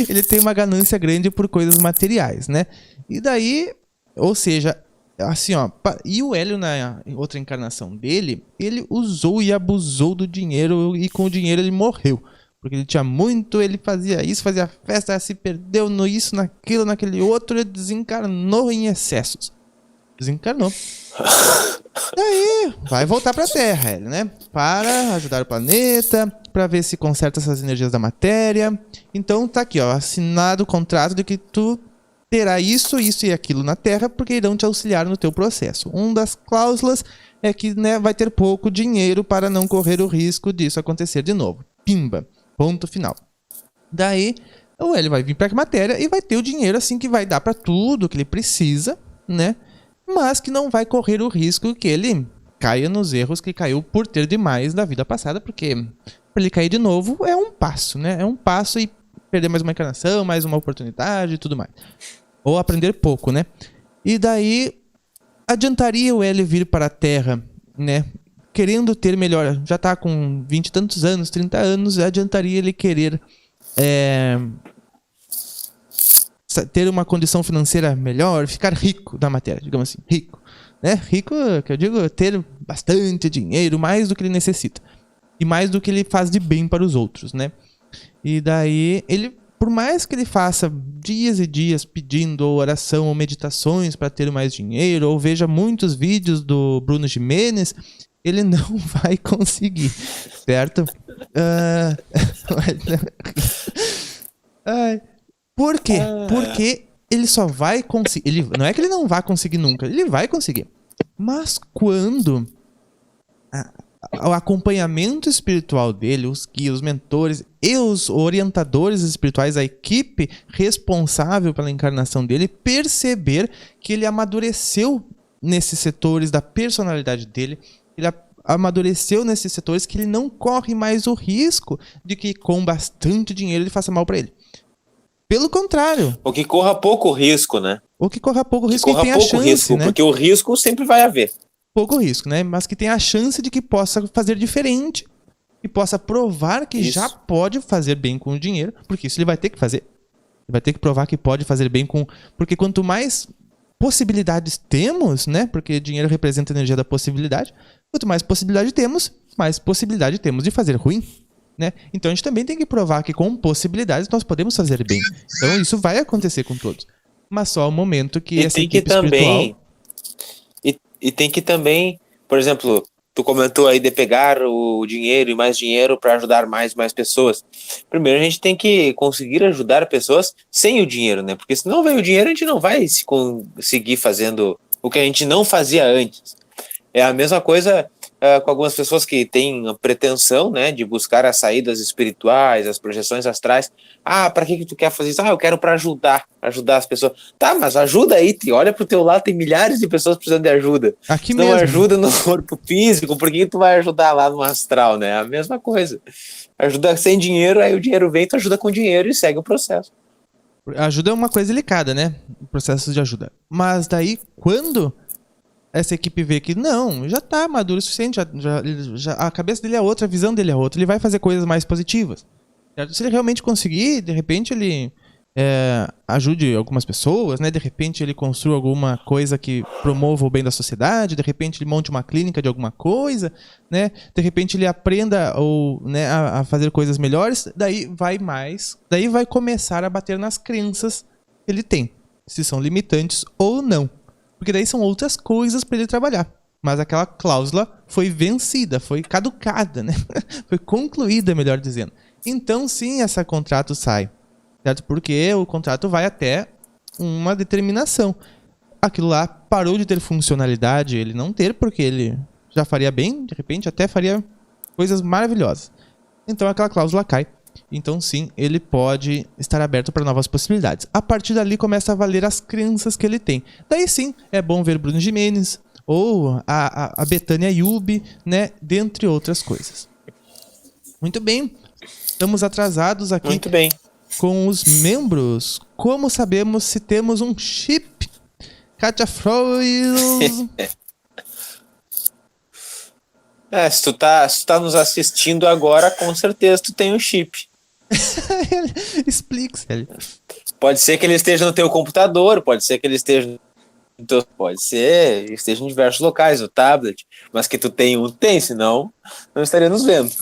Ele tem uma ganância grande por coisas materiais, né? E daí, ou seja, assim, ó, e o Hélio na outra encarnação dele, ele usou e abusou do dinheiro e com o dinheiro ele morreu. Porque ele tinha muito, ele fazia isso, fazia festa, se perdeu no isso, naquilo, naquele outro, ele desencarnou em excessos. Desencarnou. Daí, vai voltar pra Terra, ele, né? Para ajudar o planeta, pra ver se conserta essas energias da matéria. Então tá aqui, ó, assinado o contrato de que tu terá isso, isso e aquilo na Terra, porque irão te auxiliar no teu processo. Uma das cláusulas é que, né, vai ter pouco dinheiro para não correr o risco disso acontecer de novo. Pimba. Ponto final. Daí, ele vai vir pra matéria e vai ter o dinheiro assim que vai dar pra tudo que ele precisa, né? Mas que não vai correr o risco que ele caia nos erros que caiu por ter demais da vida passada, porque pra ele cair de novo é um passo, né? É um passo e perder mais uma encarnação, mais uma oportunidade e tudo mais. Ou aprender pouco, né? E daí, adiantaria o Hélio vir para a Terra, né? Querendo ter melhor, já tá com 20 e tantos anos, 30 anos, adiantaria ele querer ter uma condição financeira melhor, ficar rico da matéria, digamos assim, rico, né? Rico, que eu digo, ter bastante dinheiro, mais do que ele necessita e mais do que ele faz de bem para os outros, né? E daí, ele, por mais que ele faça dias e dias pedindo ou oração ou meditações para ter mais dinheiro, ou veja muitos vídeos do Bruno Gimenez, ele não vai conseguir, certo? Por quê? Porque ele só vai conseguir. Não é que ele não vai conseguir nunca, ele vai conseguir. Mas quando o acompanhamento espiritual dele, os guias, os mentores e os orientadores espirituais, a equipe responsável pela encarnação dele, perceber que ele amadureceu nesses setores da personalidade dele, ele amadureceu nesses setores que ele não corre mais o risco de que com bastante dinheiro ele faça mal para ele. Pelo contrário. Ou que corra pouco risco, né? Ou que corra pouco risco e tenha a chance, risco, né? Porque o risco sempre vai haver. Pouco risco, né? Mas que tenha a chance de que possa fazer diferente. Que possa provar que já pode fazer bem com o dinheiro. Porque isso ele vai ter que fazer. Ele vai ter que provar que pode fazer bem com... Porque quanto mais possibilidades temos, né? Porque dinheiro representa a energia da possibilidade. Quanto mais possibilidade temos, mais possibilidade temos de fazer ruim, né? Então a gente também tem que provar que com possibilidades nós podemos fazer bem. Então isso vai acontecer com todos. Mas só o momento que essa equipe espiritual... E tem que também, por exemplo, tu comentou aí de pegar o dinheiro e mais dinheiro para ajudar mais pessoas. Primeiro a gente tem que conseguir ajudar pessoas sem o dinheiro, né? Porque se não vem o dinheiro, a gente não vai se conseguir fazendo o que a gente não fazia antes. É a mesma coisa com algumas pessoas que têm a pretensão, né, de buscar as saídas espirituais, as projeções astrais. Para que tu quer fazer isso? Eu quero para ajudar as pessoas. Tá, mas ajuda aí, olha pro teu lado, tem milhares de pessoas precisando de ajuda. Aqui se mesmo. não ajuda no corpo físico, por que tu vai ajudar lá no astral, né? A mesma coisa. Ajuda sem dinheiro, aí o dinheiro vem, tu ajuda com dinheiro e segue o processo. Ajuda é uma coisa delicada, né? O processo de ajuda. Mas daí, quando essa equipe vê que não, já tá maduro o suficiente, já, a cabeça dele é outra, a visão dele é outra, ele vai fazer coisas mais positivas. Certo? Se ele realmente conseguir, de repente ele ajude algumas pessoas, né? De repente ele construa alguma coisa que promova o bem da sociedade, de repente ele monte uma clínica de alguma coisa, né? De repente ele aprenda a fazer coisas melhores, daí vai começar a bater nas crenças que ele tem, se são limitantes ou não. Porque daí são outras coisas para ele trabalhar. Mas aquela cláusula foi vencida, foi caducada, né? Foi concluída, melhor dizendo. Então, sim, esse contrato sai. Certo? Porque o contrato vai até uma determinação. Aquilo lá parou de ter funcionalidade, ele não ter, porque ele já faria bem, de repente até faria coisas maravilhosas. Então aquela cláusula cai. Então, sim, ele pode estar aberto para novas possibilidades. A partir dali, começa a valer as crenças que ele tem. Daí, sim, é bom ver Bruno Gimenez ou a Betânia Yubi, né? Dentre outras coisas. Muito bem. Estamos atrasados aqui. Muito bem. Com os membros. Como sabemos se temos um chip? Katia Freud. Se tu tá nos assistindo agora, com certeza tu tem um chip. Explique, Célio. Pode ser que ele esteja no teu computador, pode ser que ele esteja esteja em diversos locais, no tablet, mas que tu tem, senão não estaria nos vendo.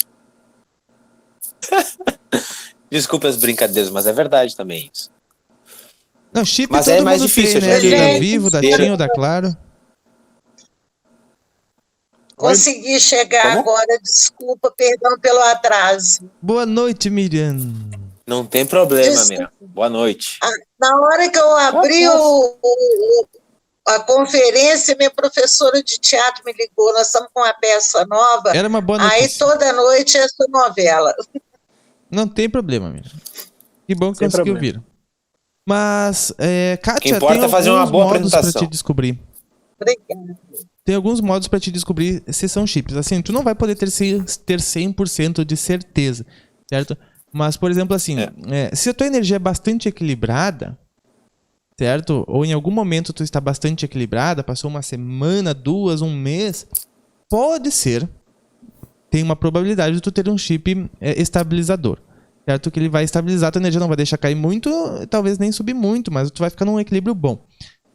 Desculpe as brincadeiras, mas é verdade também isso. Não, chip Mas todo é mais mundo difícil, tem, né? gente. Da Vivo, da Ter- TIM ou da Claro. Consegui chegar Como? agora, desculpa, perdão pelo atraso. Boa noite, Miriam. Não tem problema, Desculpa. Miriam. Boa noite. Na hora que eu abri a conferência, minha professora de teatro me ligou, nós estamos com uma peça nova, Era uma boa aí notícia. toda noite é essa novela. Não tem problema, Miriam. Que bom que Sem conseguiu problema. vir. Mas, Kátia, O que importa tem é fazer uma alguns boa modos pra apresentação. te descobrir. Obrigada. Tem alguns modos pra te descobrir se são chips. Assim, tu não vai poder ter 100% de certeza, certo? Mas, por exemplo, assim, se a tua energia é bastante equilibrada, certo? Ou em algum momento tu está bastante equilibrada, passou uma semana, 2, um mês, pode ser, tem uma probabilidade de tu ter um chip estabilizador, certo? Que ele vai estabilizar a tua energia, não vai deixar cair muito, talvez nem subir muito, mas tu vai ficar num equilíbrio bom,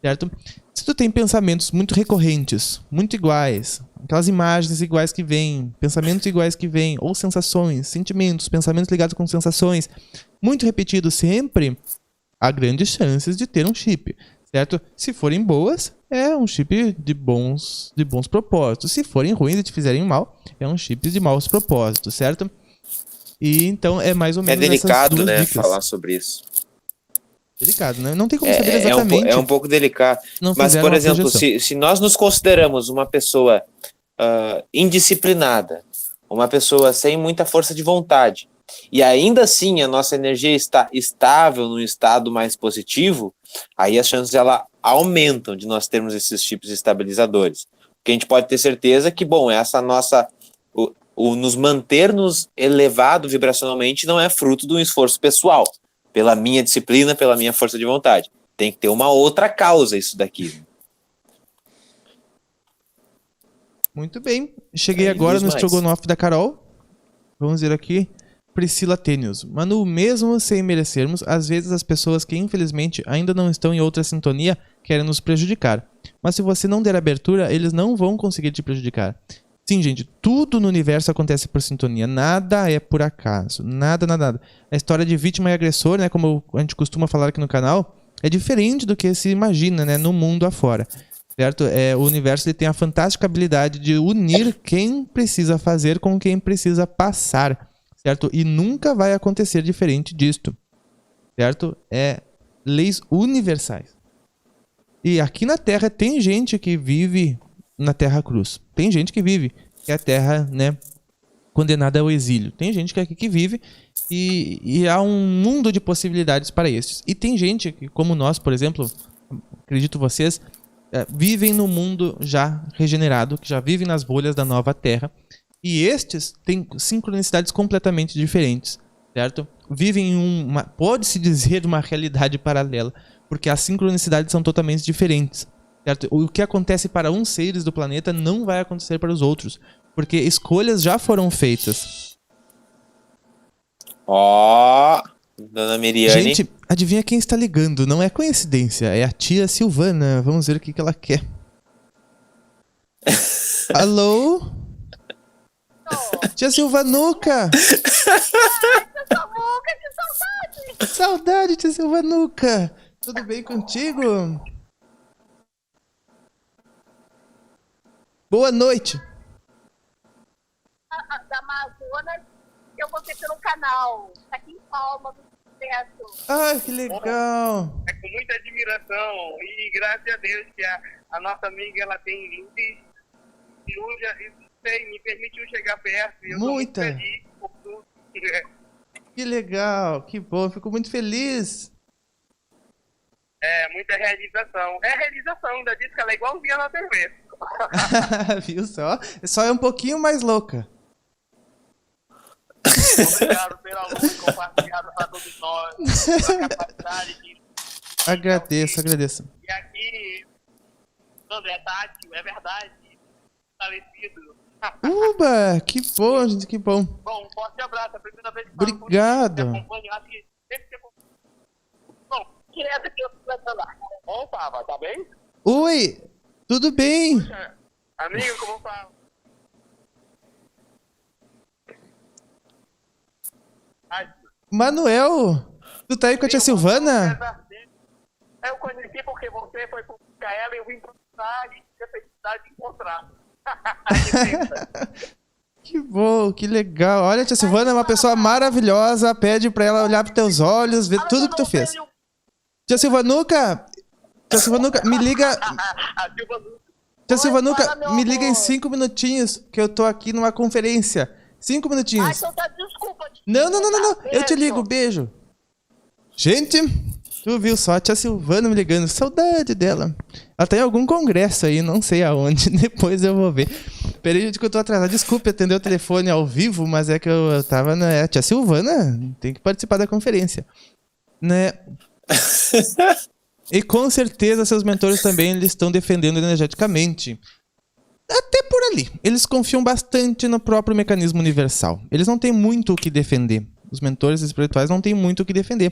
certo? Se tu tem pensamentos muito recorrentes, muito iguais, aquelas imagens iguais que vêm, pensamentos iguais que vêm, ou sensações, sentimentos, pensamentos ligados com sensações, muito repetidos sempre, há grandes chances de ter um chip, certo? Se forem boas, é um chip de bons propósitos. Se forem ruins e te fizerem mal, é um chip de maus propósitos, certo? E então é mais ou É menos essas delicado, duas né, dicas. falar sobre isso. Delicado, né? Não tem como saber exatamente. É um pouco delicado. Não Mas, fizeram por uma exemplo, projeção. se nós nos consideramos uma pessoa indisciplinada, uma pessoa sem muita força de vontade, e ainda assim a nossa energia está estável num estado mais positivo, aí as chances ela aumentam de nós termos esses chips estabilizadores. Porque a gente pode ter certeza que, bom, essa nossa nos manter-nos elevado vibracionalmente não é fruto de um esforço pessoal, pela minha disciplina, pela minha força de vontade. Tem que ter uma outra causa isso daqui. Muito bem. Cheguei Aí, agora luz no mais. estrogonofe da Carol. Vamos ver aqui. Priscila Tênios. Manu, mesmo sem merecermos, às vezes as pessoas que infelizmente ainda não estão em outra sintonia querem nos prejudicar. Mas se você não der abertura, eles não vão conseguir te prejudicar. Sim, gente, tudo no universo acontece por sintonia. Nada é por acaso. Nada, nada, nada. A história de vítima e agressor, né, como a gente costuma falar aqui no canal, é diferente do que se imagina, né, no mundo afora. Certo? O universo ele tem a fantástica habilidade de unir quem precisa fazer com quem precisa passar. Certo? E nunca vai acontecer diferente disto. Certo? Leis universais. E aqui na Terra tem gente que vive na Terra Cruz. Tem gente que vive, que é a Terra, né, condenada ao exílio. Tem gente que é aqui que vive e há um mundo de possibilidades para estes. E tem gente que, como nós, por exemplo, acredito vocês, vivem no mundo já regenerado, que já vivem nas bolhas da nova Terra. E estes têm sincronicidades completamente diferentes, certo? Vivem em pode-se dizer, uma realidade paralela, porque as sincronicidades são totalmente diferentes, certo? O que acontece para uns seres do planeta não vai acontecer para os outros, porque escolhas já foram feitas. Dona Miriane. Gente, adivinha quem está ligando? Não é coincidência, é a tia Silvana. Vamos ver o que ela quer. Alô? Tia Silvanuca! Que saudade! Saudade, tia Silvanuca! Tudo bem contigo? Boa noite! Da Amazonas, eu vou ter pelo canal. Tá aqui em Palma, no sucesso. Ai, que legal! É com muita admiração e graças a Deus que a nossa amiga ela tem luz e me permitiu chegar perto. E eu tô muito Muita. feliz por tudo. Que legal, que bom, fico muito feliz. É, muita realização. É realização, ainda disse que ela é igualzinha na TV. Viu só? Só é um pouquinho mais louca. Obrigado pela luz compartilhada para todos nós. Pela capacidade de... Agradeço. E aqui, André Tátil, é verdade, falecido. Uba, que bom, gente, que bom. Bom, um forte abraço. É a primeira vez que Obrigado. eu acompanho, acho que sempre que eu... Bom, direto aqui eu tô lá. Opa, tá bem? Oi, tudo bem? Amigo, como fala? Manuel, tu tá aí com a tia Silvana? Eu conheci porque você foi buscar ela e eu vim buscar e tive a felicidade de encontrar. Que bom, que legal. Olha, a tia Silvana é uma pessoa maravilhosa. Pede pra ela olhar pros teus olhos, ver tudo que tu fez. Tia Silvanuca, me liga. Tia Silvanuca, me liga em 5 minutinhos, que eu tô aqui numa conferência. 5 minutinhos. Então tá, desculpa. Não. Eu te ligo, beijo. Gente, tu viu só a tia Silvana me ligando. Saudade dela. Ela tá em algum congresso aí, não sei aonde. Depois eu vou ver. Peraí, gente, que eu tô atrasado. Desculpe atender o telefone ao vivo, mas é que eu tava na... Tia Silvana tem que participar da conferência. Né? E com certeza seus mentores também eles estão defendendo energeticamente. Até por ali. Eles confiam bastante no próprio mecanismo universal. Eles não têm muito o que defender. Os mentores espirituais não têm muito o que defender.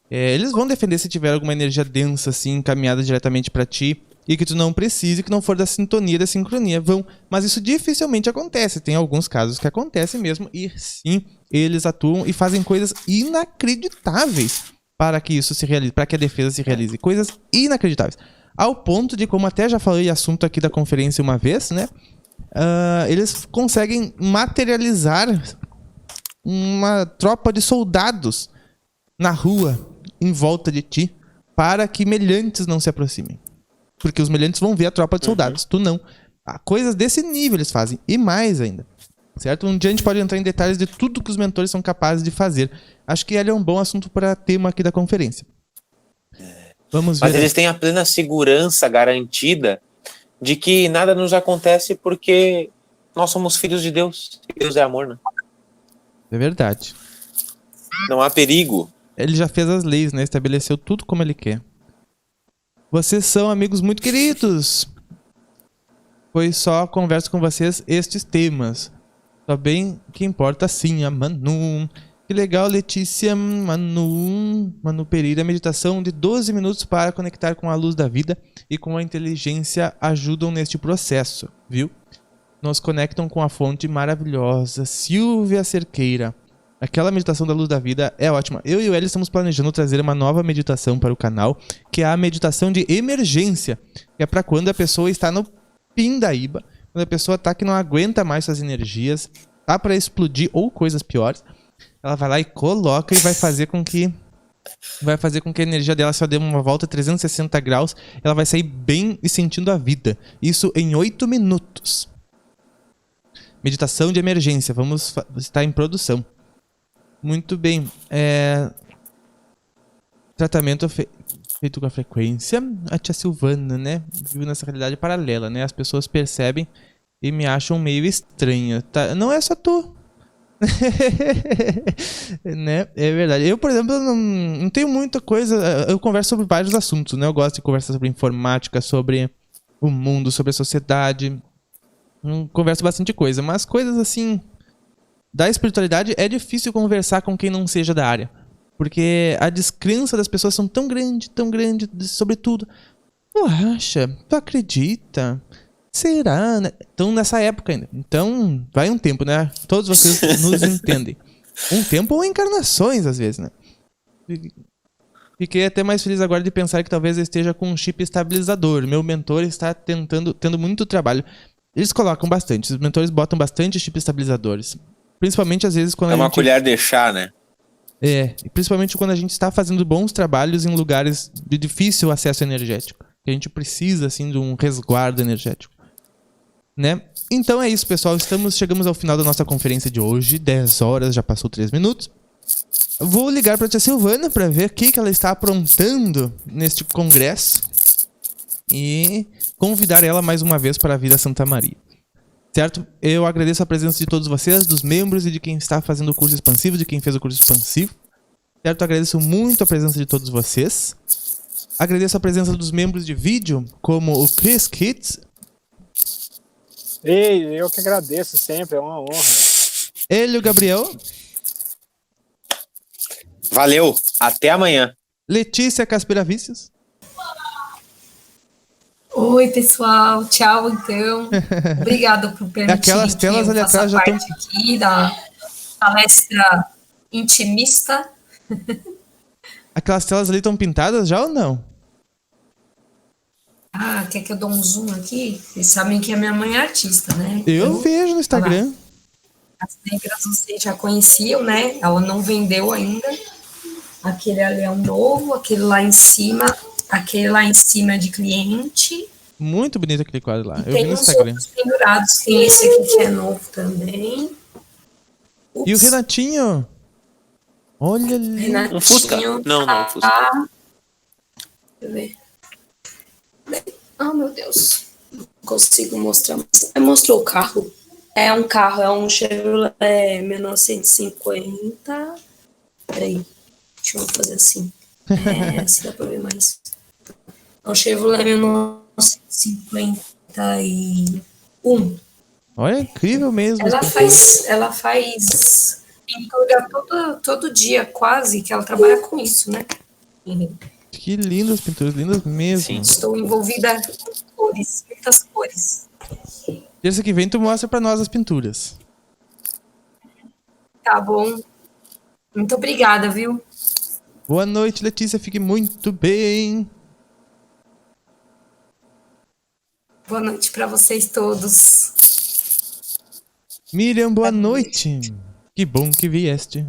Eles vão defender se tiver alguma energia densa, assim, encaminhada diretamente pra ti, e que tu não precise, que não for da sintonia, da sincronia. Vão. Mas isso dificilmente acontece. Tem alguns casos que acontecem mesmo, e sim, eles atuam e fazem coisas inacreditáveis para que isso se realize, para que a defesa se realize. Coisas inacreditáveis. Ao ponto de, como até já falei assunto aqui da conferência uma vez, né? Eles conseguem materializar uma tropa de soldados na rua, em volta de ti, para que meliantes não se aproximem. Porque os meliantes vão ver a tropa de soldados, tu não. Coisas desse nível eles fazem, e mais ainda. Certo? Um dia a gente pode entrar em detalhes de tudo que os mentores são capazes de fazer. Acho que ele é um bom assunto para tema aqui da conferência. Vamos ver. Mas eles têm a plena segurança garantida de que nada nos acontece porque nós somos filhos de Deus. Deus é amor, né? É verdade. Não há perigo. Ele já fez as leis, né? Estabeleceu tudo como ele quer. Vocês são amigos muito queridos. Pois só converso com vocês estes temas. Só bem que importa sim, a Manu. Que legal, Letícia. Manu Pereira. Meditação de 12 minutos para conectar com a luz da vida e com a inteligência ajudam neste processo, viu? Nos conectam com a fonte maravilhosa. Silvia Cerqueira. Aquela meditação da luz da vida é ótima. Eu e o Hélio estamos planejando trazer uma nova meditação para o canal, que é a meditação de emergência. Que é para quando a pessoa está no pindaíba, quando a pessoa tá que não aguenta mais suas energias, tá para explodir ou coisas piores. Ela vai lá e coloca e vai fazer com que a energia dela só dê uma volta 360 graus. Ela vai sair bem e sentindo a vida. Isso em 8 minutos. Meditação de emergência. Vamos estar em produção. Muito bem. Tratamento feito com a frequência. A tia Silvana, né? Vive nessa realidade paralela, né? As pessoas percebem e me acham meio estranha. Tá? Não é só tu. Né? É verdade. Eu, por exemplo, não tenho muita coisa. Eu converso sobre vários assuntos, né? Eu gosto de conversar sobre informática, sobre o mundo, sobre a sociedade. Converso bastante coisa, mas coisas assim da espiritualidade é difícil conversar com quem não seja da área. Porque a descrença das pessoas são tão grande sobre tudo. Tu acha? Tu acredita? Será? Estão nessa época ainda. Então, vai um tempo, né? Todos vocês nos entendem. Um tempo ou encarnações, às vezes, né? Fiquei até mais feliz agora de pensar que talvez eu esteja com um chip estabilizador. Meu mentor está tendo muito trabalho. Eles colocam bastante. Os mentores botam bastante chip estabilizadores. Principalmente, às vezes, quando é uma colher de chá, né? Principalmente quando a gente está fazendo bons trabalhos em lugares de difícil acesso energético. Que a gente precisa, assim, de um resguardo energético. Né? Então é isso, pessoal. Chegamos ao final da nossa conferência de hoje. 10 horas, já passou 3 minutos. Vou ligar para a tia Silvana para ver o que ela está aprontando neste congresso. E convidar ela mais uma vez para vir a Santa Maria. Certo? Eu agradeço a presença de todos vocês, dos membros e de quem está fazendo o curso expansivo, de quem fez o curso expansivo. Certo? Agradeço muito a presença de todos vocês. Agradeço a presença dos membros de vídeo, como o Chris Kitts. Ei, eu que agradeço sempre, é uma honra. Ele e o Gabriel. Valeu, até amanhã. Letícia Caspiravícios. Oi, pessoal. Tchau, então. Obrigada por permitir Aquelas telas que eu ali faça atrás já parte aqui da palestra intimista. Aquelas telas ali estão pintadas já ou não? Ah, quer que eu dou um zoom aqui? Vocês sabem que a minha mãe é artista, né? Eu Então, vejo no Instagram. as negras vocês já conheciam, né? Ela não vendeu ainda. Aquele ali é um novo, aquele lá em cima é de cliente. Muito bonito aquele quadro lá. E Eu vi tem no uns Instagram. outros pendurados. Tem esse aqui que é novo também. E o Ups, Renatinho? Olha ali. Renatinho Um Fusca? Não, não, um Fusca. tá- Deixa eu ver. Ah, meu Deus. Não consigo mostrar. Mostrou o carro. É um carro, é um Chevrolet 1950. Peraí. Deixa eu fazer assim. Assim dá pra ver mais. É um Chevrolet 1951. Olha, incrível mesmo. Ela faz pintura todo dia, quase, que ela trabalha com isso, né? Que lindas pinturas, lindas mesmo. Sim. Estou envolvida com cores, muitas cores. Terça que vem tu mostra pra nós as pinturas. Tá bom. Muito obrigada, viu? Boa noite, Letícia. Fique muito bem. Boa noite para vocês todos. Miriam, boa noite. Que bom que vieste.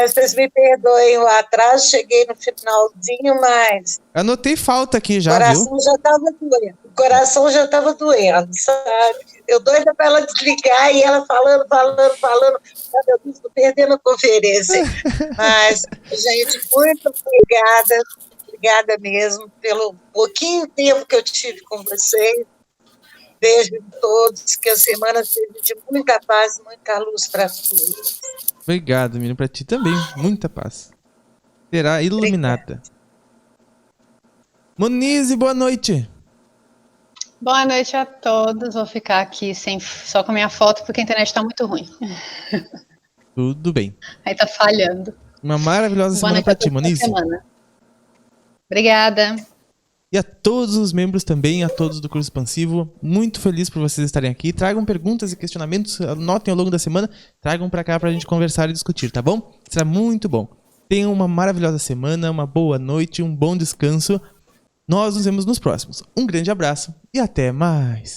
Vocês me perdoem o atraso, cheguei no finalzinho, mas Anotei falta aqui o já, viu? coração já estava doendo. O coração já estava doendo, sabe? Eu doida para ela desligar e ela falando. Ah, meu Deus, estou perdendo a conferência. Mas, gente, muito obrigada mesmo pelo pouquinho tempo que eu tive com vocês. Beijo a todos, que a semana seja de muita paz, muita luz para todos. Obrigado, Miriam. Pra ti também. Muita paz. Será iluminada. Monize, boa noite. Boa noite a todos. Vou ficar aqui só com a minha foto porque a internet tá muito ruim. Tudo bem. Aí tá falhando. Uma maravilhosa Boa semana noite pra a ti, todos Monize. essa semana. Obrigada. E a todos os membros também, a todos do curso expansivo, muito feliz por vocês estarem aqui. Tragam perguntas e questionamentos, anotem ao longo da semana, tragam pra cá pra gente conversar e discutir, tá bom? Será muito bom. Tenham uma maravilhosa semana, uma boa noite, um bom descanso. Nós nos vemos nos próximos. Um grande abraço e até mais.